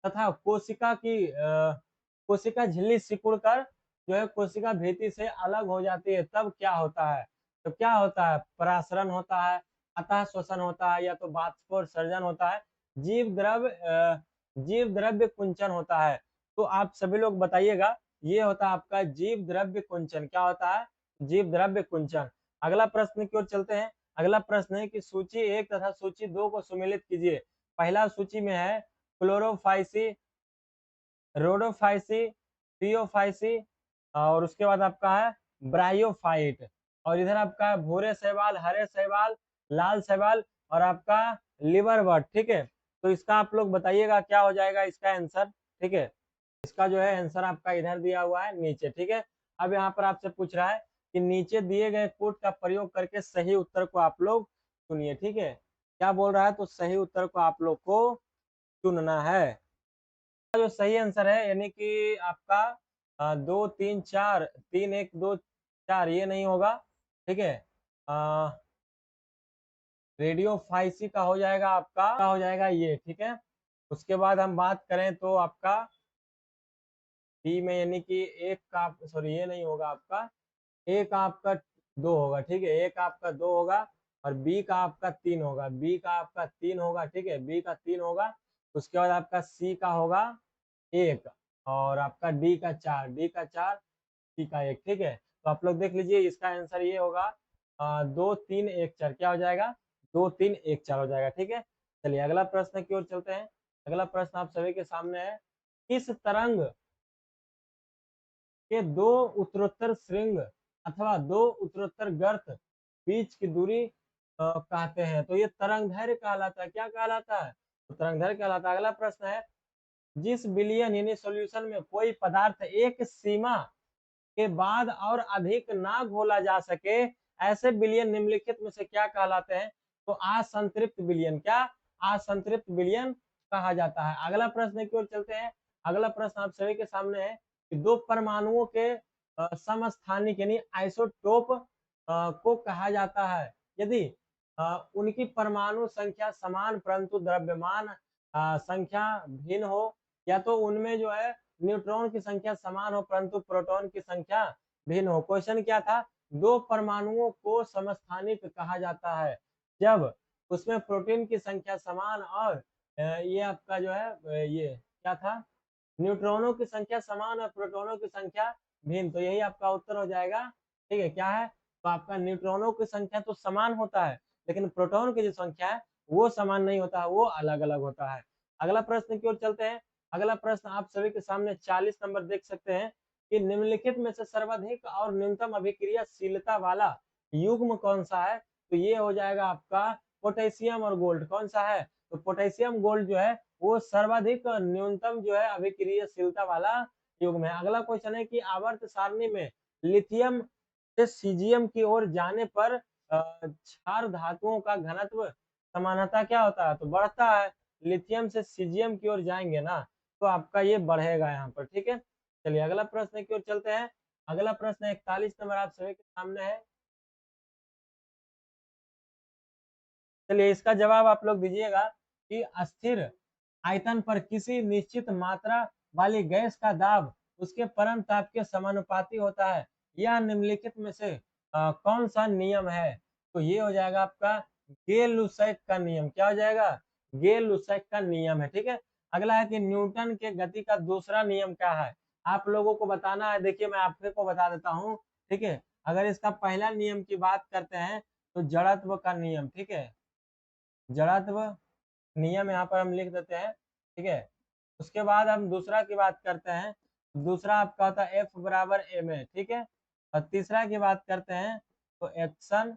तथा कोशिका झिल्ली सिकुड़कर जो है कोशिका भित्ति से अलग हो जाती है, तब क्या होता है? तो क्या होता है? परासरण होता है, अतः श्वसन होता है, या तो बाष्पोत्सर्जन होता है, जीव द्रव्य कुंचन होता है। तो आप सभी लोग बताइएगा, ये होता है आपका जीव द्रव्य कुंचन। क्या होता है? जीव द्रव्य कुंचन। अगला प्रश्न की ओर चलते हैं। अगला प्रश्न है कि सूची एक तथा सूची दो को सुमेलित कीजिए। पहला सूची में है क्लोरोफाइसी, रोडोफाइसी, थियोफाइसी, और उसके बाद आपका है ब्रायोफाइट। और इधर आपका है भूरे शैवाल, हरे शैवाल, लाल शैवाल और आपका लिवर बर्ड। ठीक है। तो इसका आप लोग बताइएगा क्या हो जाएगा इसका आंसर। ठीक है। इसका जो है आंसर आपका इधर दिया हुआ है नीचे। ठीक है। अब यहाँ पर आपसे पूछ रहा है कि नीचे दिए गए कोड का प्रयोग करके सही उत्तर को आप लोग चुनिए। ठीक है। क्या बोल रहा है? तो सही उत्तर को आप लोग को चुनना है। जो सही आंसर है यानी कि आपका 2 3 4, 3 1 2 4, ये नहीं होगा। ठीक है। रेडियोफाइसी का हो जाएगा आपका, हो जाएगा ये, ठीक है। उसके बाद हम बात करें तो आपका डी में यानी कि एक का, सॉरी ये नहीं होगा आपका, ए का आपका 2 होगा, ठीक है, ए का आपका 2 होगा और बी का आपका 3 होगा, बी का आपका 3 होगा, ठीक है, बी का 3 होगा। उसके बाद आपका सी का होगा 1 और आपका डी का 4, डी का 4, सी का 1, ठीक है। तो आप लोग देख लीजिए इसका आंसर ये होगा 2 3 1 4, क्या हो जाएगा 2 3 1 4 हो जाएगा, ठीक है। चलिए अगला प्रश्न की ओर चलते हैं। अगला प्रश्न आप सभी के सामने है, किस तरंग के दो उत्तरोत्तर श्रृंग अथवा दो उत्तरोत्तर गर्त बीच की दूरी कहते हैं? तो ये तरंग दैर्घ्य कहलाता है, क्या कहलाता है, तो तरंग दैर्घ्य कहलाता है। अगला प्रश्न है, जिस विलयन यानी सॉल्यूशन में कोई पदार्थ एक सीमा के बाद और अधिक ना घोला जा सके, ऐसे विलयन निम्नलिखित में से क्या कहलाते हैं? तो असंतृप्त विलयन, क्या असंतृप्त विलयन कहा जाता है। अगला प्रश्न की ओर चलते हैं। अगला प्रश्न आप सभी के सामने है कि दो परमाणुओं के समस्थानिक यानी आइसोटोप को कहा जाता है यदि उनकी परमाणु संख्या समान परंतु द्रव्यमान संख्या भिन्न हो, या तो उनमें जो है न्यूट्रॉन की संख्या समान हो परंतु प्रोटॉन की संख्या भिन्न हो। क्वेश्चन क्या था, दो परमाणुओं को समस्थानिक कहा जाता है जब उसमें प्रोटीन की संख्या समान और ये आपका जो है ये क्या था, न्यूट्रॉनों की संख्या समान और प्रोटॉनों की संख्या भिन्न। तो यही आपका उत्तर हो जाएगा, ठीक है। क्या है, तो आपका न्यूट्रॉनों की संख्या तो समान होता है लेकिन प्रोटॉन की जो संख्या है वो समान नहीं होता है, वो अलग अलग होता है। अगला प्रश्न की ओर चलते हैं। अगला प्रश्न आप सभी के सामने 40 नंबर देख सकते हैं कि निम्नलिखित में से सर्वाधिक और न्यूनतम अभिक्रियाशीलता वाला युग्म कौन सा है? तो ये हो जाएगा आपका पोटेशियम और गोल्ड। कौन सा है, तो पोटेशियम गोल्ड जो है वो सर्वाधिक न्यूनतम जो है अभिक्रियाशीलता वाला युग्म है। अगला क्वेश्चन है कि आवर्त सारणी में लिथियम से सीजियम की ओर जाने पर क्षार धातुओं का घनत्व समानता क्या होता है, तो बढ़ता है। लिथियम से सीजियम की ओर जाएंगे ना तो आपका ये बढ़ेगा यहाँ पर, ठीक है। चलिए अगला प्रश्न की ओर चलते हैं। अगला प्रश्न 41 नंबर आप सभी के सामने है। चलिए इसका जवाब आप लोग दीजिएगा कि अस्थिर आयतन पर किसी निश्चित मात्रा वाली गैस का दाब उसके परम ताप के समानुपाती होता है, यह निम्नलिखित में से कौन सा नियम है? तो ये हो जाएगा आपका गेल-लुसैक का नियम। क्या हो जाएगा, गेल-लुसैक का नियम है, ठीक है। अगला है कि न्यूटन के गति का दूसरा नियम क्या है? आप लोगों को बताना है, देखिए मैं आपको बता देता हूँ, ठीक है। अगर इसका पहला नियम की बात करते हैं तो जड़त्व का नियम, ठीक है, जड़त्व नियम यहाँ पर हम लिख देते हैं, ठीक है। उसके बाद हम दूसरा की बात करते हैं, दूसरा आपका होता है एफ बराबर एम ए, ठीक है। और तीसरा की बात करते हैं तो एक्शन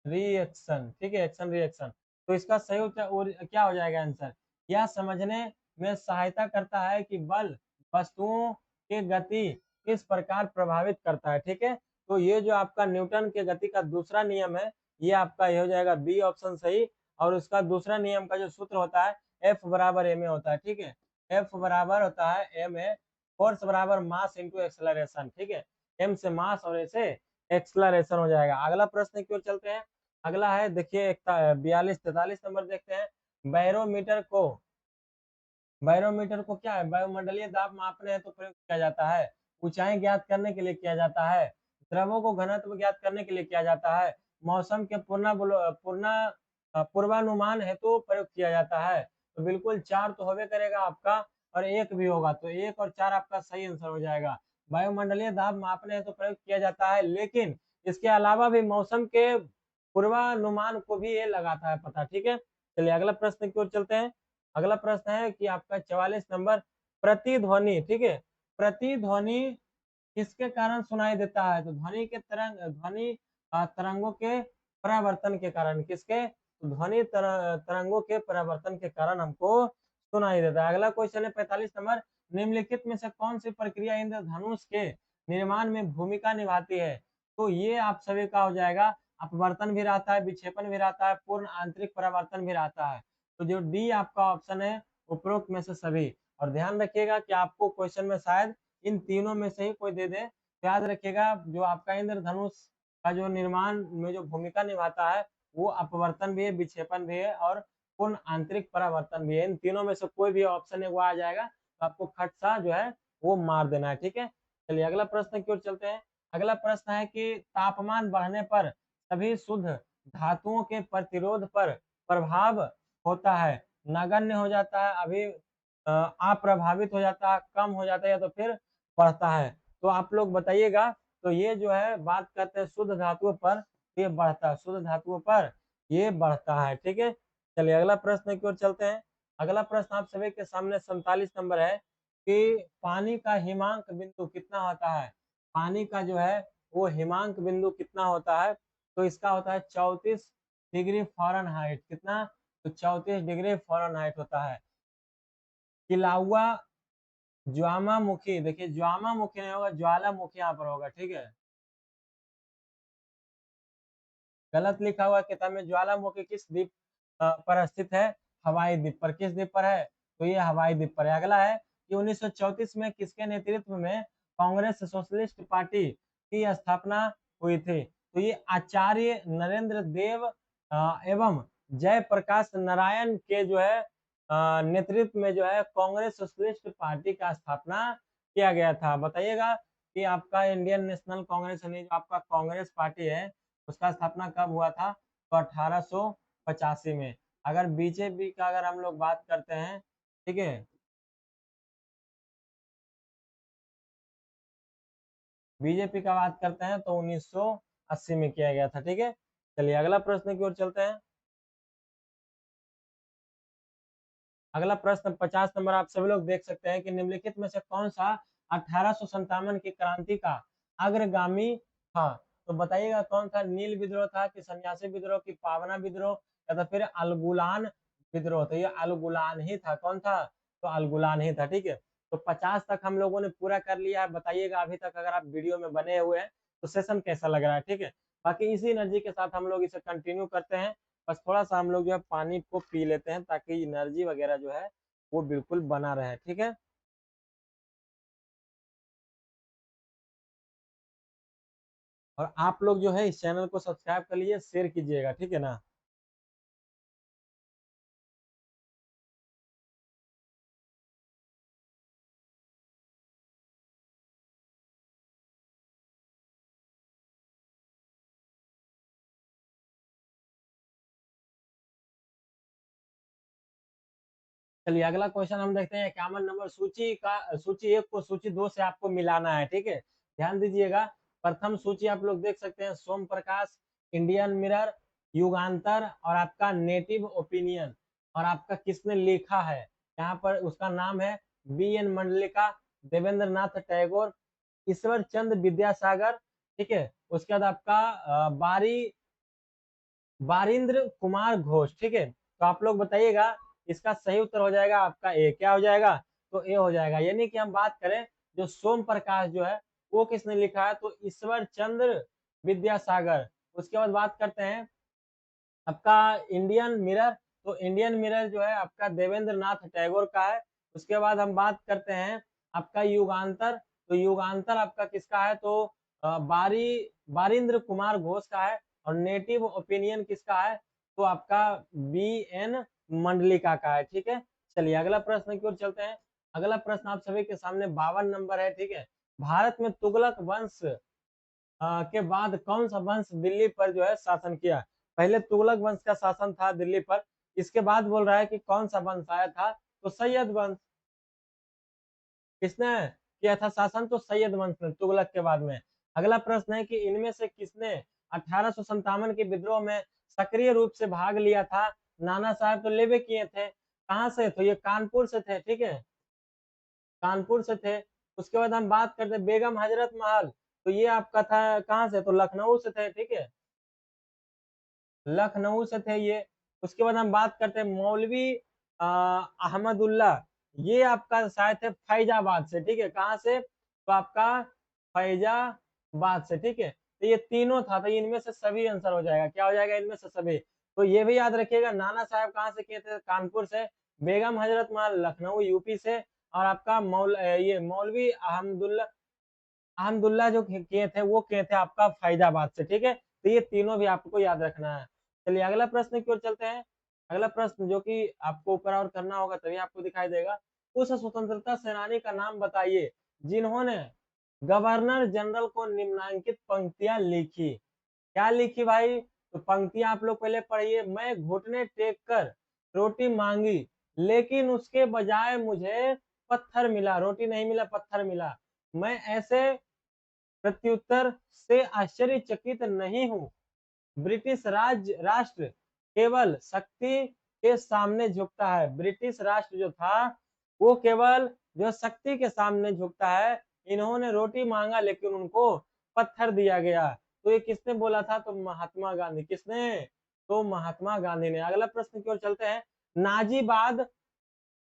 रिएक्शन, ठीक है, एक्शन रिएक्शन। तो इसका सही क्या हो जाएगा आंसर, यह समझने में सहायता करता है कि बल वस्तुओं के गति किस प्रकार प्रभावित करता है, ठीक है। तो ये जो आपका न्यूटन के गति का दूसरा नियम है ये आपका ये हो जाएगा बी ऑप्शन सही। और उसका दूसरा नियम का जो सूत्र होता है एफ बराबर एम ए होता है, ठीक है। एफ बराबर होता है एम ए, फोर्स बराबर मास इंटू एक्सेलरेशन, ठीक है। एम से मास और ए से एक्सेलरेशन हो जाएगा। अगला प्रश्न की ओर चलते हैं। अगला है देखिए 42-43 नंबर देखते हैं। बैरोमीटर को क्या है, वायुमंडलीय दाब मापने हेतु तो प्रयोग किया जाता है, ऊंचाई ज्ञात करने के लिए किया जाता है, द्रवों को घनत्व ज्ञात करने के लिए किया जाता है, मौसम के पूर्वानुमान हेतु तो प्रयोग किया जाता है। तो बिल्कुल 4 तो होबे करेगा आपका और 1 भी होगा, तो 1 और 4 आपका सही आंसर हो जाएगा। वायुमंडलीय दाब मापने हेतु तो प्रयोग किया जाता है लेकिन इसके अलावा भी मौसम के पूर्वानुमान को भी ये लगाता है पता, ठीक है। चलिए अगला प्रश्न की ओर चलते हैं। अगला प्रश्न है कि आपका 44 नंबर, प्रतिध्वनि, ठीक है, प्रतिध्वनि किसके कारण सुनाई देता है? तो ध्वनि तरंगों के परावर्तन के कारण, किसके, तो तरंगों के परावर्तन के कारण हमको सुनाई देता है। अगला क्वेश्चन है 45 नंबर, निम्नलिखित में से कौन सी प्रक्रिया इंद्रधनुष के निर्माण में भूमिका निभाती है? तो ये आप सभी का हो जाएगा, अपवर्तन भी रहता है, विक्षेपण भी रहता है, पूर्ण आंतरिक परावर्तन भी रहता है। तो जो डी आपका ऑप्शन है उपरोक्त में से सभी। और ध्यान रखिएगा कि आपको क्वेश्चन में शायद इन तीनों में से ही कोई दे दे, तो याद रखिएगा जो आपका इंद्रधनुष का जो निर्माण में जो भूमिका निभाता है वो अपवर्तन भी है, विक्षेपण भी है और पूर्ण आंतरिक परावर्तन भी है। इन तीनों में से कोई भी ऑप्शन है वो आ जाएगा तो आपको खट सा जो है वो मार देना है। ठीक है, चलिए अगला प्रश्न की ओर चलते हैं। अगला प्रश्न है कि तापमान बढ़ने पर सभी शुद्ध धातुओं के प्रतिरोध पर प्रभाव होता है, नगण्य हो जाता है, अभी अप्रभावित हो जाता है, कम हो जाता है या तो फिर बढ़ता है। तो आप लोग बताइएगा। तो ये जो है बात करते हैं शुद्ध धातुओं पर, ये बढ़ता है, शुद्ध धातुओं पर ये बढ़ता है। ठीक है, चलिए अगला प्रश्न की ओर चलते हैं। अगला प्रश्न आप सभी के सामने 47 नंबर है कि पानी का हिमांक बिंदु कितना होता है। पानी का जो है वो हिमांक बिंदु कितना होता है, तो इसका होता है 34 डिग्री फ़ारेनहाइट। कितना, तो 34 डिग्री फ़ारेनहाइट होता है। किलाउआ ज्वालामुखी, देखिए ज्वालामुखी नहीं होगा, ज्वालामुखी यहाँ पर होगा। ठीक है, गलत लिखा हुआ किताब में। ज्वालामुखी किस द्वीप पर स्थित है, हवाई द्वीप पर। किस द्वीप पर है, तो ये हवाई द्वीप पर है। अगला है कि 1934 में किसके नेतृत्व में कांग्रेस सोशलिस्ट पार्टी की स्थापना हुई थी, तो ये आचार्य नरेंद्र देव एवं जयप्रकाश नारायण के जो है नेतृत्व में जो है कांग्रेस सोशलिस्ट पार्टी का स्थापना किया गया था। बताइएगा कि आपका इंडियन नेशनल कांग्रेस यानी जो आपका कांग्रेस पार्टी है उसका स्थापना कब हुआ था, तो 1885 में। अगर बीजेपी का अगर हम लोग बात करते हैं, ठीक है, बीजेपी का बात करते हैं तो 1980 में किया गया था। ठीक है, चलिए अगला प्रश्न की ओर चलते हैं। अगला प्रश्न 50 नंबर आप सभी लोग देख सकते हैं कि निम्नलिखित में से कौन सा 1857 की क्रांति का अग्रगामी था। तो बताइएगा कौन था, नील विद्रोह था कि सन्यासी विद्रोह की पावना विद्रोह या तो फिर अलगुलान विद्रोह। तो ये अलगुलान ही था। कौन था, तो अलगुलान ही था। ठीक है, तो 50 तक हम लोगों ने पूरा कर लिया है। बताइएगा अभी तक अगर आप वीडियो में बने हुए हैं तो सेशन कैसा लग रहा है। ठीक है, बाकी इसी एनर्जी के साथ हम लोग इसे कंटिन्यू करते हैं। बस थोड़ा सा हम लोग जो है पानी को पी लेते हैं ताकि एनर्जी वगैरह जो है वो बिल्कुल बना रहे। ठीक है, और आप लोग जो है इस चैनल को सब्सक्राइब कर लीजिए, शेयर कीजिएगा। ठीक है ना। चलिए अगला क्वेश्चन हम देखते हैं। 51 नंबर सूची का, सूची एक को सूची दो से आपको मिलाना है। ठीक है, ध्यान दीजिएगा। प्रथम सूची आप लोग देख सकते हैं सोम प्रकाश, इंडियन मिरर, युगांतर और आपका नेटिव ओपिनियन। और आपका किसने लिखा है, यहाँ पर उसका नाम है BN मंडलिका, देवेंद्र नाथ टैगोर, ईश्वर चंद्र विद्यासागर। ठीक है, उसके बाद आपका बारिंद्र कुमार घोष। ठीक है, तो आप लोग बताइएगा इसका सही उत्तर हो जाएगा आपका ए। क्या हो जाएगा, तो ए हो जाएगा। यानी कि हम बात करें जो सोम प्रकाश जो है वो किसने लिखा है, तो ईश्वर चंद्र विद्यासागर। उसके बाद बात करते हैं आपका इंडियन मिरर। तो इंडियन मिरर जो है आपका देवेंद्र नाथ टैगोर का है। उसके बाद हम बात करते हैं आपका युगांतर। तो युगांतर आपका किसका है, तो बारिंद्र कुमार घोष का है। और नेटिव ओपिनियन किसका है, तो आपका BN मंडलिका का है। ठीक है, चलिए अगला प्रश्न की ओर चलते हैं। अगला प्रश्न आप सभी के सामने 52 नंबर है। ठीक है, भारत में तुगलक वंश के बाद कौन सा वंश दिल्ली पर जो है शासन किया। पहले तुगलक वंश का शासन था दिल्ली पर, इसके बाद बोल रहा है कि कौन सा वंश आया था, तो सैयद वंश। किसने किया था शासन, तो सैयद वंश ने तुगलक के बाद में। अगला प्रश्न है कि इनमें से किसने 1857 के विद्रोह में सक्रिय रूप से भाग लिया था। नाना साहब तो लेवे किए थे। कहाँ से, तो ये कानपुर से थे। ठीक है, कानपुर से थे। उसके बाद हम बात करते हैं बेगम हजरत महल। तो ये आपका था कहाँ से, तो लखनऊ से थे। ठीक है, लखनऊ से थे ये। उसके बाद हम बात करते हैं मौलवी अहमदुल्ला। ये आपका शायद थे फैजाबाद से। ठीक है, कहाँ से, तो आपका फैजाबाद से। ठीक है, तो ये तीनों था, तो इनमें से सभी आंसर हो जाएगा। क्या हो जाएगा, इनमें से सभी। तो ये भी याद रखिएगा, नाना साहब कहाँ से किए थे, कानपुर से। बेगम हजरत महल लखनऊ यूपी से। और आपका ये मौलवी अहमदुल्ला अहमदुल्ला जो किए थे वो किए थे आपका फैजाबाद से। ठीक है, तो ये तीनों भी आपको याद रखना है। चलिए अगला प्रश्न की ओर चलते हैं। अगला प्रश्न जो कि आपको ऊपर और करना होगा तभी आपको दिखाई देगा। उस स्वतंत्रता सेनानी का नाम बताइए जिन्होंने गवर्नर जनरल को निम्नांकित पंक्तियां लिखी। क्या लिखी भाई? तो पंक्तियां आप लोग पहले पढ़िए। मैं घुटने टेक कर रोटी मांगी लेकिन उसके बजाय मुझे पत्थर मिला। रोटी नहीं मिला, पत्थर मिला। मैं ऐसे प्रत्युत्तर से आश्चर्यचकित नहीं हूं। ब्रिटिश राष्ट्र केवल शक्ति के सामने झुकता है। ब्रिटिश राष्ट्र जो था वो केवल जो शक्ति के सामने झुकता है। इन्होंने रोटी मांगा लेकिन उनको पत्थर दिया गया। तो ये किसने बोला था? तो महात्मा गांधी। किसने? तो महात्मा गांधी ने। अगला प्रश्न की ओर चलते हैं। नाजीवाद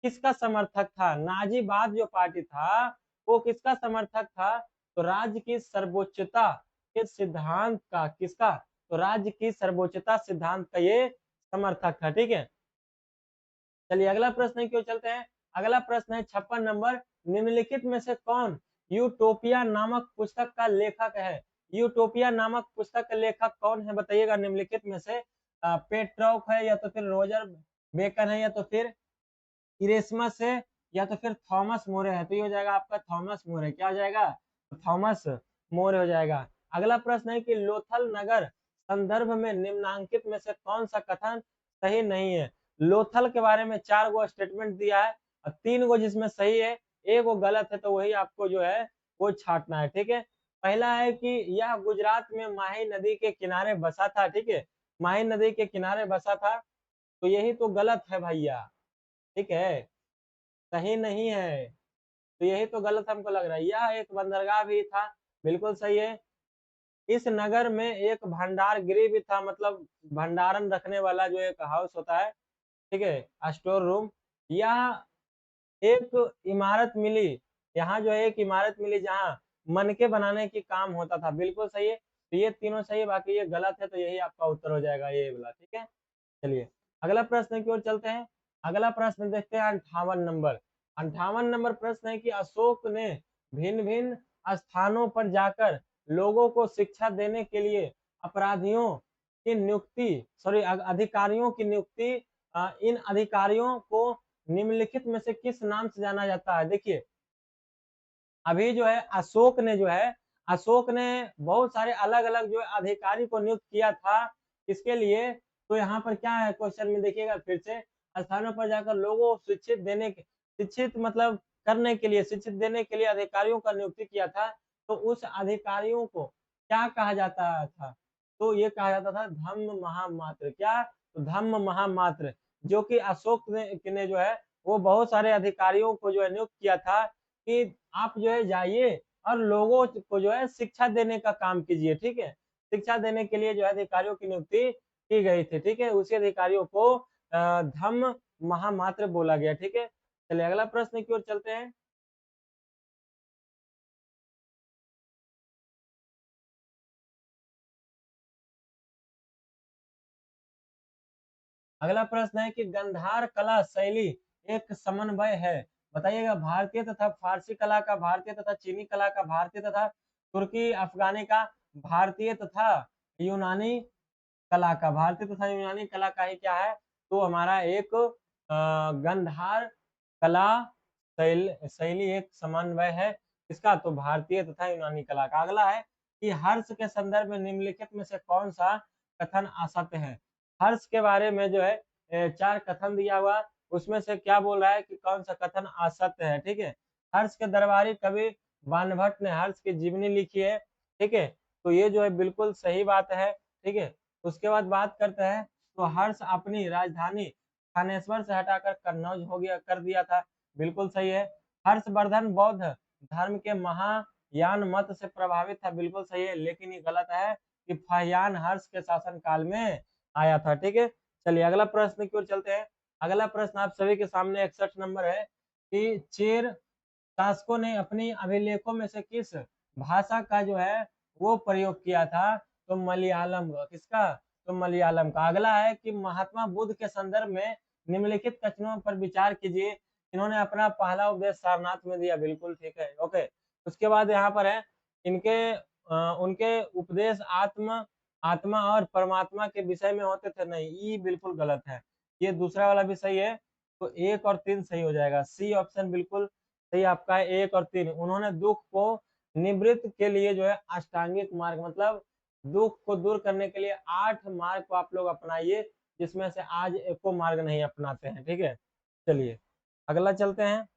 किसका समर्थक था? नाजीवाद जो पार्टी था वो किसका समर्थक था? तो राज्य की सर्वोच्चता के सिद्धांत का। किसका? तो राज्य की सर्वोच्चता सिद्धांत का ये समर्थक था। ठीक है, चलिए अगला प्रश्न की ओर चलते हैं। अगला प्रश्न है 56 नंबर। निम्नलिखित में से कौन यूटोपिया नामक पुस्तक का लेखक है? यूटोपिया नामक पुस्तक का लेखक कौन है बताइएगा निम्नलिखित में से? पेट्रोक है, या तो फिर रोजर बेकन है, या तो फिर इरेस्मस है, या तो फिर थॉमस मोरे है। तो ये हो जाएगा आपका थॉमस मोरे। क्या हो जाएगा? तो थॉमस मोरे हो जाएगा। अगला प्रश्न है कि लोथल नगर संदर्भ में निम्नांकित में से कौन सा कथन सही नहीं है? लोथल के बारे में 4 गो स्टेटमेंट दिया है और 3 गो जिसमें सही है, एक वो गलत है, तो वही आपको जो है वो छांटना है। ठीक है, पहला है कि यह गुजरात में माही नदी के किनारे बसा था। ठीक है, माही नदी के किनारे बसा था, तो यही तो गलत है भैया। ठीक है, सही नहीं है, तो यही तो गलत हमको लग रहा है। यह एक बंदरगाह भी था, बिल्कुल सही है। इस नगर में एक भंडार गृह भी था, मतलब भंडारण रखने वाला जो एक हाउस होता है, ठीक है, स्टोर रूम। यह एक इमारत मिली, यहाँ जो है एक इमारत मिली जहाँ मनके बनाने की काम होता था। बिल्कुल सही है, तो ये तीनों सही है, बाकी ये गलत है, तो यही आपका उत्तर हो जाएगा ये वाला। ठीक है, चलिए अगला प्रश्न की ओर चलते हैं। अगला प्रश्न देखते हैं 58 नंबर। 58 नंबर प्रश्न है कि अशोक ने भिन्न भिन्न स्थानों पर जाकर लोगों को शिक्षा देने के लिए अपराधियों की नियुक्ति, सॉरी अधिकारियों की नियुक्ति, इन अधिकारियों को निम्नलिखित में से किस नाम से जाना जाता है? देखिए अभी जो है अशोक ने बहुत सारे अलग अलग जो अधिकारी को नियुक्त किया था। इसके लिए तो यहाँ पर क्या है क्वेश्चन में देखिएगा फिर से, स्थानों पर जाकर लोगों को शिक्षित मतलब करने के लिए, शिक्षित देने के लिए अधिकारियों का नियुक्ति किया था। तो उस अधिकारियों को क्या कहा जाता था? तो ये कहा जाता था धम्म महामात्र। क्या? तो धम्म महामात्र। जो कि अशोक ने जो है वो बहुत सारे अधिकारियों को जो है नियुक्त किया था कि आप जो है जाइए और लोगों को जो है शिक्षा देने का काम कीजिए। ठीक है, शिक्षा देने के लिए जो है अधिकारियों की नियुक्ति की गई थी। ठीक है, उसी अधिकारियों को धम्म महामात्र बोला गया। ठीक है, चलिए अगला प्रश्न की ओर चलते हैं। अगला प्रश्न है कि गंधार कला शैली एक समन्वय है। बताइएगा भारतीय तथा फारसी कला का, भारतीय तथा चीनी कला का, भारतीय तथा तुर्की अफगानी का, भारतीय तथा यूनानी कला का। भारतीय तथा यूनानी कला का ही क्या है? तो हमारा एक गंधार कला शैली एक समन्वय है। इसका तो भारतीय तथा यूनानी कला का। अगला है कि हर्ष के संदर्भ में निम्नलिखित में से कौन सा कथन असत्य है? हर्ष के बारे में जो है 4 कथन दिया हुआ, उसमें से क्या बोल रहा है कि कौन सा कथन असत्य है? ठीक है, हर्ष के दरबारी कवि बाणभट्ट ने हर्ष की जीवनी लिखी है। ठीक है, तो ये जो है बिल्कुल सही बात है। ठीक है, उसके बाद बात करते हैं तो हर्ष अपनी राजधानी थानेश्वर से हटाकर कन्नौज हो गया कर दिया था। बिल्कुल सही है। हर्षवर्धन बौद्ध धर्म के महायान मत से प्रभावित था। बिल्कुल सही है, लेकिन ये गलत है कि फाहियान हर्ष के शासन काल में आया था। ठीक है, चलिए अगला प्रश्न की ओर चलते हैं। अगला प्रश्न आप सभी के सामने 61 नंबर है कि चेर शासकों ने अपनी अभिलेखों में से किस भाषा का जो है वो प्रयोग किया था? तो मलयालम का। किसका? तो मलयालम का। अगला है कि महात्मा बुद्ध के संदर्भ में निम्नलिखित कथनों पर विचार कीजिए। इन्होंने अपना पहला उपदेश सारनाथ में दिया। बिल्कुल ठीक है, ओके। उसके बाद यहाँ पर है इनके उनके उपदेश आत्मा और परमात्मा के विषय में होते थे, नहीं, ई बिल्कुल गलत है। ये दूसरा वाला भी सही है, तो 1 और 3 सही हो जाएगा। सी ऑप्शन बिल्कुल सही आपका है, 1 और 3। उन्होंने दुःख को निवृत्त के लिए जो है अष्टांगिक मार्ग, मतलब दुःख को दूर करने के लिए 8 मार्ग को आप लोग अपनाइए, जिसमें से आज एको मार्ग नहीं अपनाते हैं, ठीक है। चलिए अगला चलते हैं।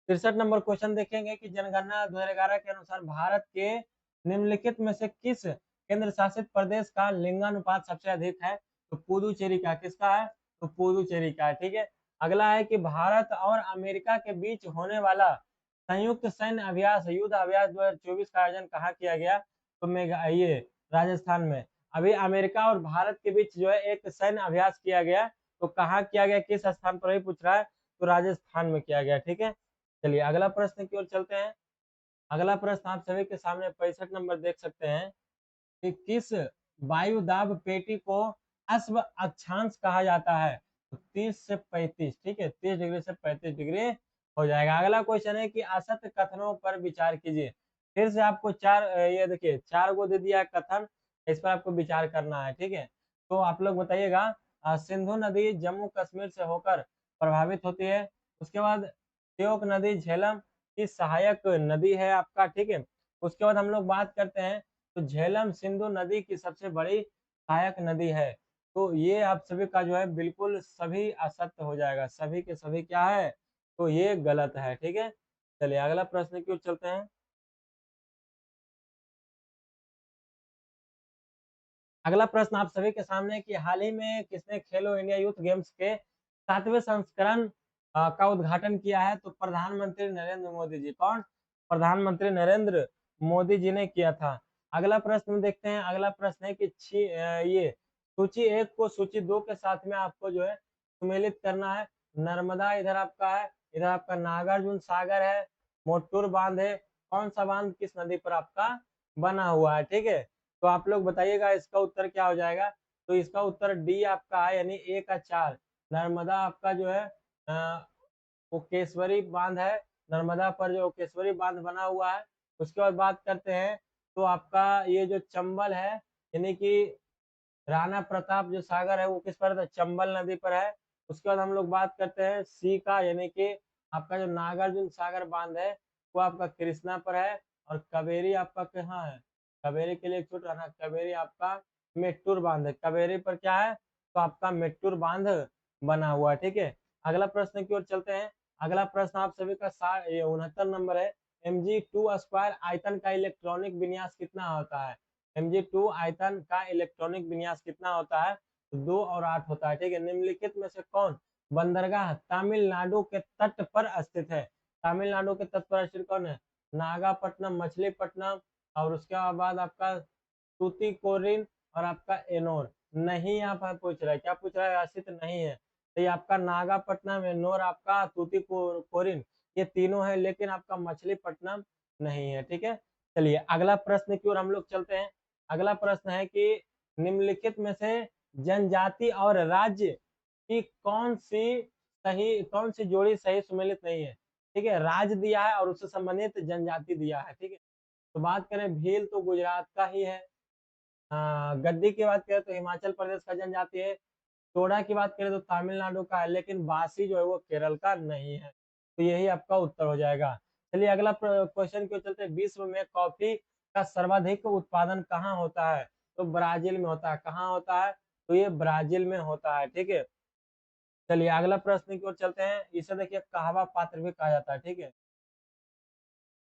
63 नंबर क्वेश्चन देखेंगे कि जनगणना 2011 के अनुसार भारत के निम्नलिखित में से किस केंद्र शासित प्रदेश का लिंगानुपात सबसे अधिक है? तो पुदुचेरी का, किसका है? तो पुदुचेरी का है, ठीक है। अगला है कि भारत और अमेरिका के बीच होने वाला संयुक्त सैन्य अभ्यास, युद्ध अभ्यास 2024 का आयोजन कहाँ किया गया? तो मेघा ये राजस्थान में। अभी अमेरिका और भारत के बीच जो है एक सैन्य अभ्यास किया गया, तो कहाँ किया गया, किस स्थान पर ही पूछ रहा है, तो राजस्थान में किया गया, ठीक है। चलिए अगला प्रश्न की ओर चलते हैं। अगला प्रश्न आप सभी के सामने 65 नंबर देख सकते हैं कि किस वायु दाब पेटी को अश्व अक्षांश कहा जाता है? तो 30 से 35, ठीक है, 30 डिग्री से 35 डिग्री हो जाएगा। अगला क्वेश्चन है कि असत्य कथनों पर विचार कीजिए। फिर से आपको ये देखिए 4 को दे दिया कथन, इस पर आपको विचार करना है, ठीक है। तो आप लोग बताइएगा, सिंधु नदी जम्मू कश्मीर से होकर प्रभावित होती है। उसके बाद त्योक नदी झेलम की सहायक नदी है आपका, ठीक है। उसके बाद हम लोग बात करते हैं, तो झेलम सिंधु नदी की सबसे बड़ी सहायक नदी है। तो ये आप सभी का जो है बिल्कुल सभी असत्य हो जाएगा, सभी के सभी क्या है, तो ये गलत है, ठीक है। चलिए अगला प्रश्न की ओर चलते हैं। अगला प्रश्न आप सभी के सामने है कि हाल ही में किसने खेलो इंडिया यूथ गेम्स के 7वें संस्करण का उद्घाटन किया है? तो प्रधानमंत्री नरेंद्र मोदी जी। कौन? प्रधानमंत्री नरेंद्र मोदी जी ने किया था। अगला प्रश्न देखते हैं। अगला प्रश्न है कि ये सूची 1 को सूची 2 के साथ में आपको जो है सुमेलित करना है। नर्मदा इधर आपका है, इधर आपका नागार्जुन सागर है, मोटूर बांध है। कौन सा बांध किस नदी पर आपका बना हुआ है, ठीक है। तो आप लोग बताइएगा इसका उत्तर क्या हो जाएगा? तो इसका उत्तर डी आपका है, यानी ए का 4। नर्मदा आपका जो है ओकेश्वरी बांध है, नर्मदा पर जो ओकेश्वरी बांध बना हुआ है। उसके बाद बात करते हैं, तो आपका ये जो चंबल है, यानी कि राणा प्रताप जो सागर है वो किस पर है? चंबल नदी पर है। उसके बाद हम लोग बात करते हैं सी का, यानी कि आपका जो नागार्जुन सागर बांध है वो आपका कृष्णा पर है। और कावेरी आपका कहाँ है? कावेरी के लिए छूट रहा ना, कावेरी आपका मेट्टूर बांध है। कावेरी पर क्या है? तो आपका मेट्टूर बांध बना हुआ है, ठीक है। अगला प्रश्न की ओर चलते हैं। अगला प्रश्न आप सभी का 69 नंबर है। Mg2 स्क्वायर आयतन का इलेक्ट्रॉनिक विन्यास कितना होता है? Mg2 आयतन का इलेक्ट्रॉनिक विन्यास कितना होता है? तो 2 और 8 होता है, ठीक है। निम्नलिखित में से कौन बंदरगाह तमिलनाडु के तट पर स्थित है? तमिलनाडु के तट पर स्थित कौन है? नागापट्टनम, मछलीपट्टनम, और उसके बाद आपका तूतीकोरिन और आपका एनोर। नहीं यहाँ पर पूछ रहा है, क्या पूछ रहा है? अस्तित्व नहीं है। तो ये आपका नागापट्टनम, एनोर, आपका तूतीकोरिन, ये तीनों है, लेकिन आपका मछलीपट्टनम नहीं है, ठीक है। चलिए अगला प्रश्न की ओर हम लोग चलते हैं। अगला प्रश्न है कि निम्नलिखित में से जनजाति और राज्य की कौन सी जोड़ी सही सुमेलित नहीं है? ठीक है, राज्य दिया है और उससे संबंधित जनजाति दिया है, ठीक है। तो बात करें भील, तो गुजरात का ही है। गद्दी की बात करें तो हिमाचल प्रदेश का जनजाति है। टोडा की बात करें तो तमिलनाडु का है, लेकिन बासी जो है वो केरल का नहीं है। तो यही आपका उत्तर हो जाएगा। चलिए अगला क्वेश्चन की ओर चलते हैं। विश्व में कॉफी का सर्वाधिक उत्पादन कहाँ होता है? तो ब्राजील में होता है। कहाँ होता है? तो ये ब्राजील में होता है, ठीक है। चलिए अगला प्रश्न की ओर चलते हैं। इसे देखिए कहवा पात्र भी कहा जाता है, ठीक है,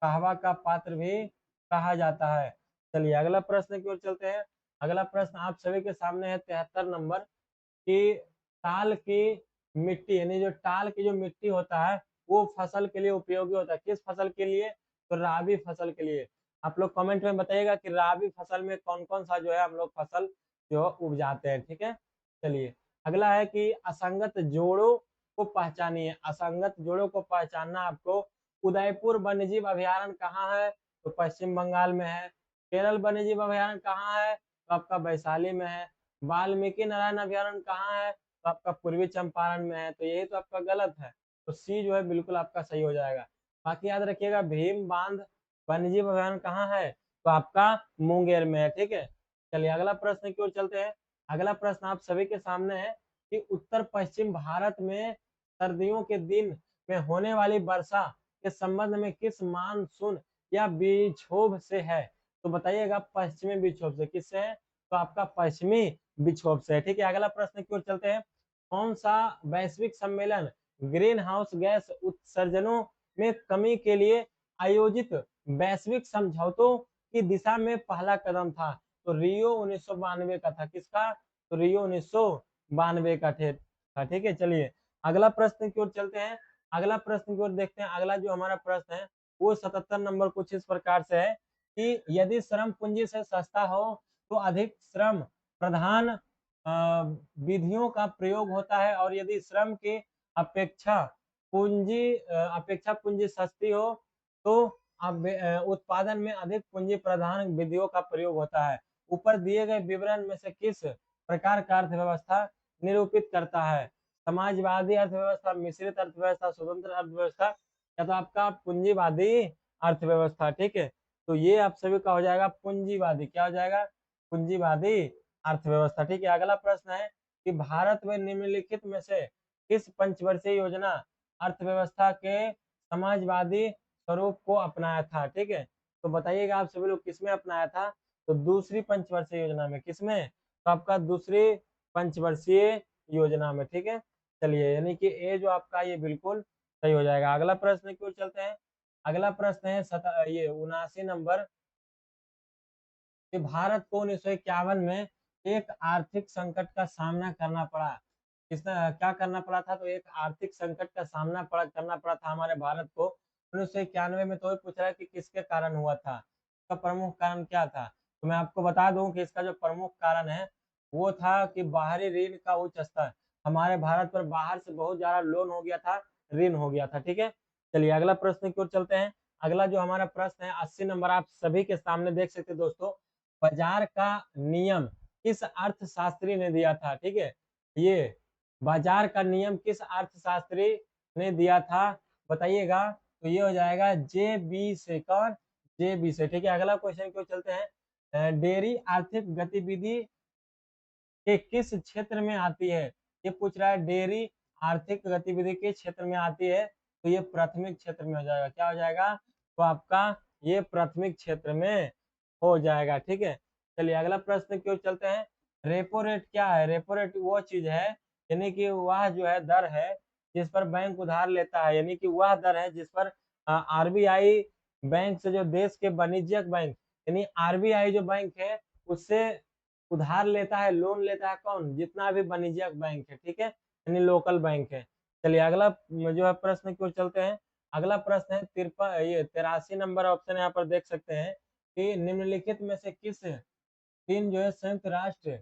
कहवा का पात्र भी कहा जाता है। चलिए अगला प्रश्न की ओर चलते हैं। अगला प्रश्न आप सभी के सामने है 73 नंबर कि टाल की मिट्टी, यानी जो टाल की जो मिट्टी होता है वो फसल के लिए उपयोगी होता है। किस फसल के लिए? तो राबी फसल के लिए। आप लोग कमेंट में बताइएगा कि राबी फसल में कौन कौन सा जो है हम लोग फसल जो उपजाते हैं, ठीक है। चलिए अगला है कि असंगत जोड़ों को पहचानिए। असंगत जोड़ों को पहचानना आपको। उदयपुर वन्यजीव अभयारण्य कहाँ है? तो पश्चिम बंगाल में है। केरल वन्यजीव अभयारण्य कहाँ है? तो आपका वैशाली में है। वाल्मीकि नारायण अभयारण्य कहाँ है? तो आपका पूर्वी चंपारण में है। तो यही तो आपका गलत है। तो सी जो है बिल्कुल आपका सही हो जाएगा। बाकी याद रखिएगा भीम बांध वन्यजीव अभयारण्य कहाँ है? तो आपका मुंगेर में है। ठीक है, चलिए अगला प्रश्न की ओर चलते हैं। अगला प्रश्न आप सभी के सामने है कि उत्तर पश्चिम भारत में सर्दियों के दिन में होने वाली वर्षा के संबंध में किस मानसून या विक्षोभ से है? तो बताइएगा पश्चिमी विक्षोभ से। किससे है? तो आपका पश्चिमी विक्षोभ से है। ठीक है, अगला प्रश्न की ओर चलते हैं। कौन सा वैश्विक सम्मेलन ग्रीन हाउस गैस उत्सर्जनों में कमी के लिए आयोजित वैश्विक समझौतों की दिशा में पहला कदम था? तो रियो 1992 का था। किसका? तो रियो 1992 का था। ठीक है, चलिए अगला प्रश्न की ओर चलते हैं। अगला प्रश्न की ओर देखते हैं। अगला जो हमारा प्रश्न है वो 77 नंबर कुछ इस प्रकार से है कि यदि श्रम पूंजी से सस्ता हो तो अधिक श्रम प्रधान विधियों का प्रयोग होता है, और यदि श्रम की अपेक्षा अपेक्षा पूंजी सस्ती हो तो उत्पादन में अधिक पूंजी प्रधान विधियों का प्रयोग होता है। ऊपर दिए गए विवरण में से किस प्रकार का अर्थव्यवस्था निरूपित करता है? समाजवादी अर्थव्यवस्था, मिश्रित अर्थव्यवस्था, स्वतंत्र अर्थव्यवस्था, या तो आपका पूंजीवादी अर्थव्यवस्था। ठीक है, तो ये आप सभी का हो जाएगा पूंजीवादी। क्या हो जाएगा? पूंजीवादी अर्थव्यवस्था। ठीक है, अगला प्रश्न है कि भारत में निम्नलिखित में से किस पंचवर्षीय योजना अर्थव्यवस्था के समाजवादी स्वरूप को अपनाया था? ठीक है, तो बताइएगा आप सभी लोग किसमें अपनाया था? तो दूसरी पंचवर्षीय योजना में। किसमें? तो आपका दूसरी पंचवर्षीय योजना में। ठीक है, चलिए यानी कि ए जो आपका ये बिल्कुल सही हो जाएगा। अगला प्रश्न की ओर चलते हैं। अगला प्रश्न है 79 नंबर कि भारत को 1951 में एक आर्थिक संकट का सामना करना पड़ा। क्या करना पड़ा था? तो एक आर्थिक संकट का सामना करना पड़ा था हमारे भारत को 1991 में। तो ये पूछ रहा है कि किसके कारण हुआ था, इसका प्रमुख कारण क्या था? तो मैं आपको बता दूं कि इसका जो प्रमुख कारण है वो था कि बाहरी ऋण का उच्च स्तर। हमारे भारत पर बाहर से बहुत ज्यादा लोन हो गया था, ऋण हो गया था। ठीक है, चलिए अगला प्रश्न की ओर चलते हैं। अगला जो हमारा प्रश्न है 80 नंबर आप सभी के सामने देख सकते हैं दोस्तों। बाजार का नियम किस अर्थशास्त्री ने दिया था? ठीक है, ये बाजार का नियम किस अर्थशास्त्री ने दिया था? बताइएगा। तो ये हो जाएगा जे बी से। कौन? जे बी से। ठीक है, अगला क्वेश्चन की ओर चलते हैं। डेयरी आर्थिक गतिविधि के किस क्षेत्र में आती है? ये पूछ रहा है डेयरी आर्थिक गतिविधि के क्षेत्र में आती है, तो ये प्राथमिक क्षेत्र में हो जाएगा। क्या हो जाएगा? तो आपका ये प्राथमिक क्षेत्र में हो जाएगा। ठीक है, चलिए अगला प्रश्न की ओर चलते हैं। रेपो रेट क्या है? रेपो रेट वो चीज है यानी कि वह जो है दर है जिस पर बैंक उधार लेता है, यानी कि वह दर है जिस पर आरबीआई बैंक से, जो देश के वाणिज्यिक बैंक यानी आरबीआई जो बैंक है उससे उधार लेता है, लोन लेता है। कौन? जितना भी वाणिज्यिक बैंक है। ठीक है, यानी लोकल बैंक है। चलिए अगला जो है प्रश्न की ओर चलते हैं। अगला प्रश्न है 83 नंबर ऑप्शन यहाँ पर देख सकते हैं कि निम्नलिखित में से किस तीन जो है संयुक्त राष्ट्र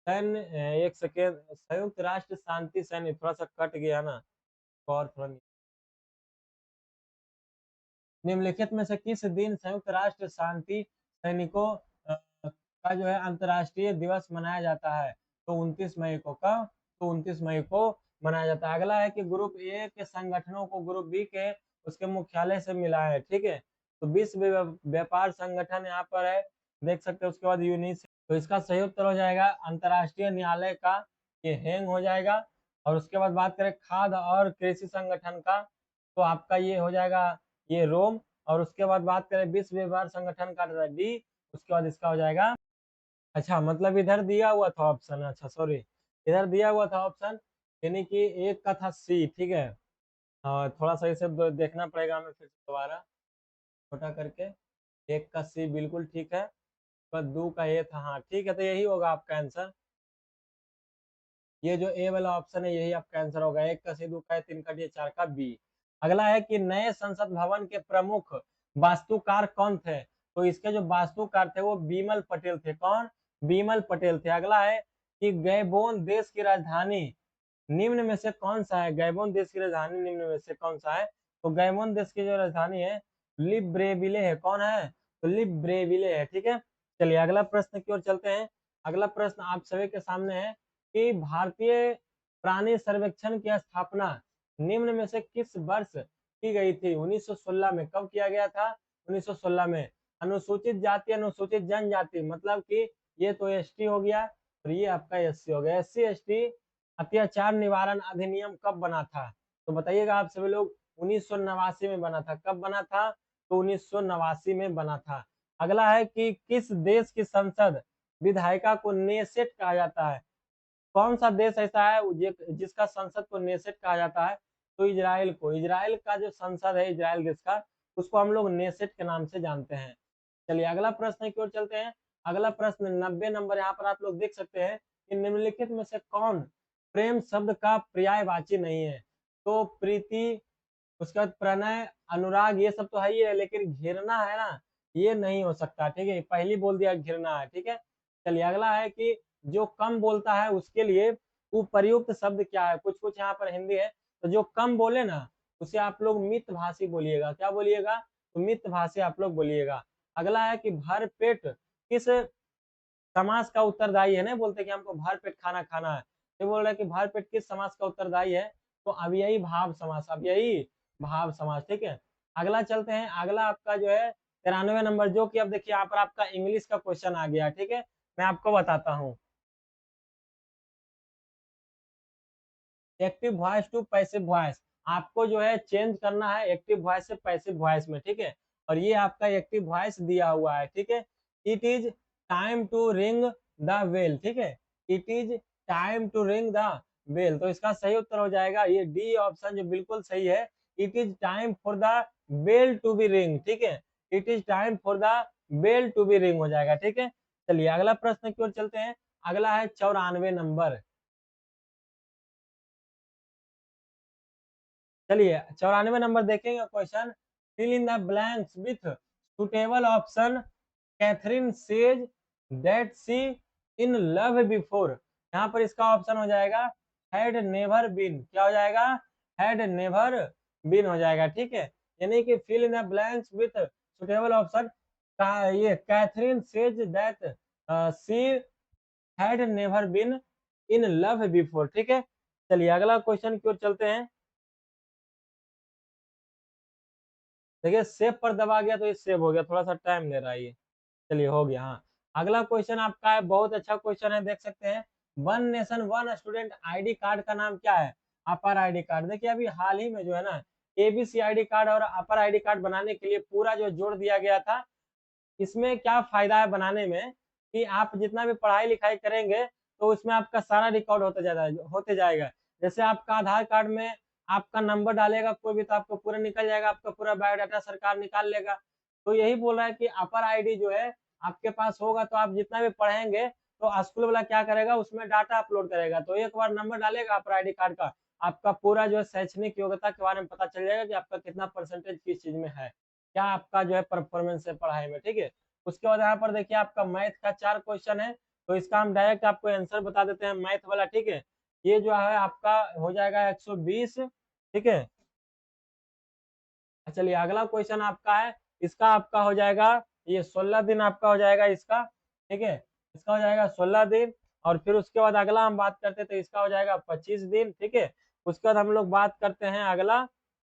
सैन्य एक सेकेंड, संयुक्त राष्ट्र शांति सैन्य, थोड़ा सा कट गया ना और थोड़ा निम्नलिखित में से किस दिन संयुक्त राष्ट्र शांति सैनिकों का जो है अंतर्राष्ट्रीय दिवस मनाया जाता है? तो 29 मई को। कब? तो 29 मई को मनाया जाता है। अगला है कि ग्रुप ए के संगठनों को ग्रुप बी के उसके मुख्यालय से मिला है। ठीक है, तो विश्व व्यापार संगठन यहाँ पर है, देख सकते हैं। उसके बाद यूनिस, तो इसका सही उत्तर हो जाएगा अंतर्राष्ट्रीय न्यायालय का, ये हैंग हो जाएगा। और उसके बाद बात करें खाद्य और कृषि संगठन का, तो आपका ये हो जाएगा ये रोम। और उसके बाद बात करें विश्व व्यापार संगठन का डी, उसके बाद इसका हो जाएगा। अच्छा, मतलब इधर दिया हुआ था ऑप्शन, अच्छा सॉरी, इधर दिया हुआ था ऑप्शन यानी कि एक का था सी। ठीक है, थोड़ा सा इसे देखना पड़ेगा हमें फिर से दोबारा छोटा करके। एक का सी बिल्कुल ठीक है, पर दो का ए था। हाँ ठीक है, तो यही होगा आपका आंसर। ये जो ए वाला ऑप्शन है यही आपका आंसर होगा। एक का सी, दो का ए, तीन का डी, चार का बी। अगला है कि नए संसद भवन के प्रमुख वास्तुकार कौन थे? तो इसके जो वास्तुकार थे वो बीमल पटेल थे। कौन? बीमल पटेल थे। अगला है कि गैबोन देश की राजधानी निम्न में से कौन सा है? गैबोन देश की राजधानी निम्न में से कौन सा है? तो गैबोन देश की जो राजधानी है लिब्रेविले है। कौन है? तो लिब्रेविले है। ठीक है, चलिए अगला प्रश्न की ओर चलते हैं। अगला प्रश्न आप सभी के सामने है कि भारतीय प्राणी सर्वेक्षण की स्थापना निम्न में से किस वर्ष की गई थी 1916 में। कब किया गया था? 1916 में। अनुसूचित जाति अनुसूचित जनजाति मतलब कि ये तो एसटी हो गया और ये आपका एससी हो गया। एससी एसटी अत्याचार निवारण अधिनियम कब बना था? तो बताइएगा आप सभी लोग। 1989 में बना था। कब बना था? तो 1989 में बना था। अगला है कि किस देश की संसद विधायिका को नेसेट कहा जाता है? कौन सा देश ऐसा है जिसका संसद को नेसेट कहा जाता है? तो इजराइल को। इजराइल का जो संसद है इजराइल देश का, उसको हम लोग नेसेट के नाम से जानते हैं। चलिए अगला प्रश्न की ओर चलते हैं। अगला प्रश्न 90 नंबर, यहाँ पर आप लोग देख सकते हैं कि निम्नलिखित में से कौन प्रेम शब्द का पर्यायवाची नहीं है? तो प्रीति, उसके बाद प्रणय, अनुराग, ये सब तो है ही है, लेकिन घिरना है ना, ये नहीं हो सकता। ठीक है, पहली बोल दिया घिरना है। ठीक है, चलिए अगला है कि जो कम बोलता है उसके लिए उपयुक्त शब्द क्या है? कुछ कुछ यहाँ पर हिंदी है, तो जो कम बोले ना उसे आप लोग मितभाषी बोलिएगा। क्या बोलिएगा? तो मितभाषी आप लोग बोलिएगा। अगला है कि भर पेट किस समास का उत्तरदायी है? ना बोलते कि हमको भर पेट खाना खाना है, ये बोल रहा है कि भर पेट किस समास का उत्तरदायी है? तो अव्ययी भाव समास, अव्ययी भाव समास। ठीक है, अगला चलते हैं। अगला आपका जो है 93 नंबर, जो कि अब देखिए यहाँ पर आपका इंग्लिश का क्वेश्चन आ गया। ठीक है, मैं आपको बताता हूँ। Active voice to passive voice, आपको जो है चेंज करना है एक्टिव वॉइस से पैसिव वॉइस में। ठीक है, और ये आपका एक्टिव वॉइस दिया हुआ है। ठीक है, it is time to ring the bell. ठीक है, it is time to ring the bell, तो इसका सही उत्तर हो जाएगा ये डी ऑप्शन, जो बिल्कुल सही है। It is time for the bell to be ring. ठीक है, it is time for the bell to be ring हो जाएगा। ठीक है, चलिए अगला प्रश्न की ओर चलते हैं। अगला है 94 नंबर। चलिए 94 नंबर देखेंगे question. Fill in the blanks with suitable option. Catherine says that she in love before, यहाँ पर इसका ऑप्शन हो जाएगा हैड नेवर बीन। क्या हो जाएगा? हैड नेवर बीन हो जाएगा। ठीक है, यानी कि fill in the blanks with suitable option का ये Catherine says that she had never been in love before. ठीक है, चलिए अगला क्वेश्चन की ओर चलते हैं। देखिए सेव पर दबा गया तो ये सेव हो गया, थोड़ा सा टाइम ले रहा है ये। चलिए हो गया। हाँ, अगला क्वेश्चन आपका है, बहुत अच्छा क्वेश्चन है, देख सकते हैं। One nation one student ID card का नाम क्या है? अपर आईडी कार्ड। देखिए अभी हाल ही में जो है ना एबीसी आईडी कार्ड और अपर आईडी कार्ड बनाने के लिए पूरा जो जोड़ दिया गया था। इसमें क्या फायदा है बनाने में कि आप जितना भी पढ़ाई लिखाई करेंगे तो उसमें आपका सारा रिकॉर्ड होते जाएगा। जैसे आपका आधार कार्ड में आपका नंबर डालेगा कोई भी तो आपको पूरा निकल जाएगा, आपका पूरा बायोडाटा सरकार निकाल लेगा। तो यही बोल रहा है कि अपर आईडी जो है आपके पास होगा तो आप जितना भी पढ़ेंगे तो स्कूल वाला क्या करेगा, उसमें डाटा अपलोड करेगा। तो एक बार नंबर डालेगा अपर आईडी कार्ड का, आपका पूरा जो है शैक्षणिक योग्यता के बारे में पता चल जाएगा कि आपका कितना परसेंटेज किस चीज में है, क्या आपका जो है परफॉर्मेंस है पढ़ाई में। ठीक है, उसके बाद यहाँ पर देखिए आपका मैथ का 4 क्वेश्चन है, तो इसका हम डायरेक्ट आपको आंसर बता देते हैं मैथ वाला। ठीक है, ये जो है आपका हो जाएगा 120। ठीक है, चलिए अगला क्वेश्चन आपका है, इसका आपका हो जाएगा ये 16 दिन आपका हो जाएगा इसका। ठीक है, इसका हो जाएगा 16 दिन। और फिर उसके बाद अगला हम बात करते हैं तो इसका हो जाएगा 25 दिन। ठीक है, उसके बाद हम लोग बात करते हैं अगला,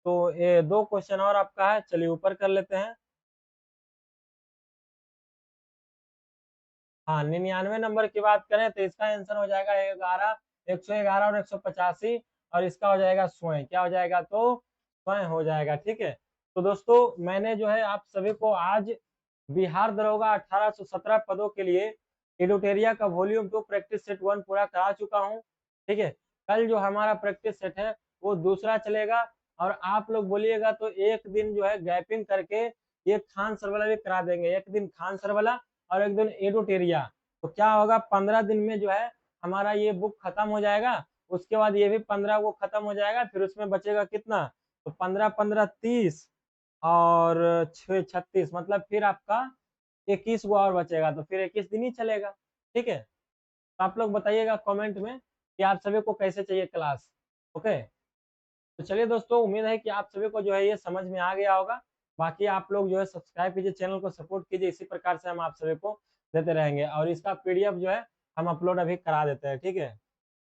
तो ये 2 क्वेश्चन और आपका है, चलिए ऊपर कर लेते हैं। हाँ, 99 नंबर की बात करें तो इसका आंसर हो जाएगा 11, 111 और 185, और इसका हो जाएगा स्वयं। क्या हो जाएगा? तो स्वयं हो जाएगा। ठीक है, तो दोस्तों मैंने जो है आप सभी को आज बिहार दरोगा 1817 पदों के लिए एडुटेरिया का वॉल्यूम 2 प्रैक्टिस सेट 1 पूरा करा चुका हूँ। ठीक है, कल जो हमारा प्रैक्टिस सेट है वो दूसरा चलेगा, और आप लोग बोलिएगा तो एक दिन जो है गैपिंग करके ये खान सर वाला भी करा देंगे। एक दिन खान सर वाला और एक दिन एडुटेरिया। तो क्या होगा, 15 दिन में जो है हमारा ये बुक खत्म हो जाएगा। उसके बाद ये भी 15 को खत्म हो जाएगा, फिर उसमें बचेगा कितना? तो 15 15 30 और 6 36, मतलब फिर आपका 21 को और बचेगा, तो फिर 21 दिन ही चलेगा। ठीक है, तो आप लोग बताइएगा कमेंट में कि आप सभी को कैसे चाहिए क्लास। ओके, तो चलिए दोस्तों, उम्मीद है कि आप सभी को जो है ये समझ में आ गया होगा। बाकी आप लोग जो है सब्सक्राइब कीजिए, चैनल को सपोर्ट कीजिए, इसी प्रकार से हम आप सभी को देते रहेंगे। और इसका पीडीएफ जो है हम अपलोड अभी करा देते हैं। ठीक है,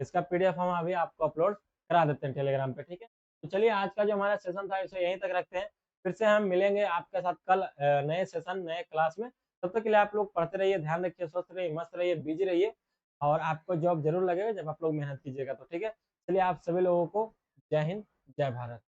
इसका पीडीएफ हम अभी आपको अपलोड करा देते हैं टेलीग्राम पे। ठीक है, तो चलिए आज का जो हमारा सेशन था इसे यहीं तक रखते हैं। फिर से हम मिलेंगे आपके साथ कल नए सेशन, नए क्लास में। तब तक के लिए आप लोग पढ़ते रहिए, ध्यान रखिए, स्वस्थ रहिए, मस्त रहिए, बिज़ी रहिए और आपको जॉब ज़रूर लगेगा जब आप लोग मेहनत कीजिएगा तो, ठीक है? चलिए आप सभी लोगों को जय हिंद, जय भारत।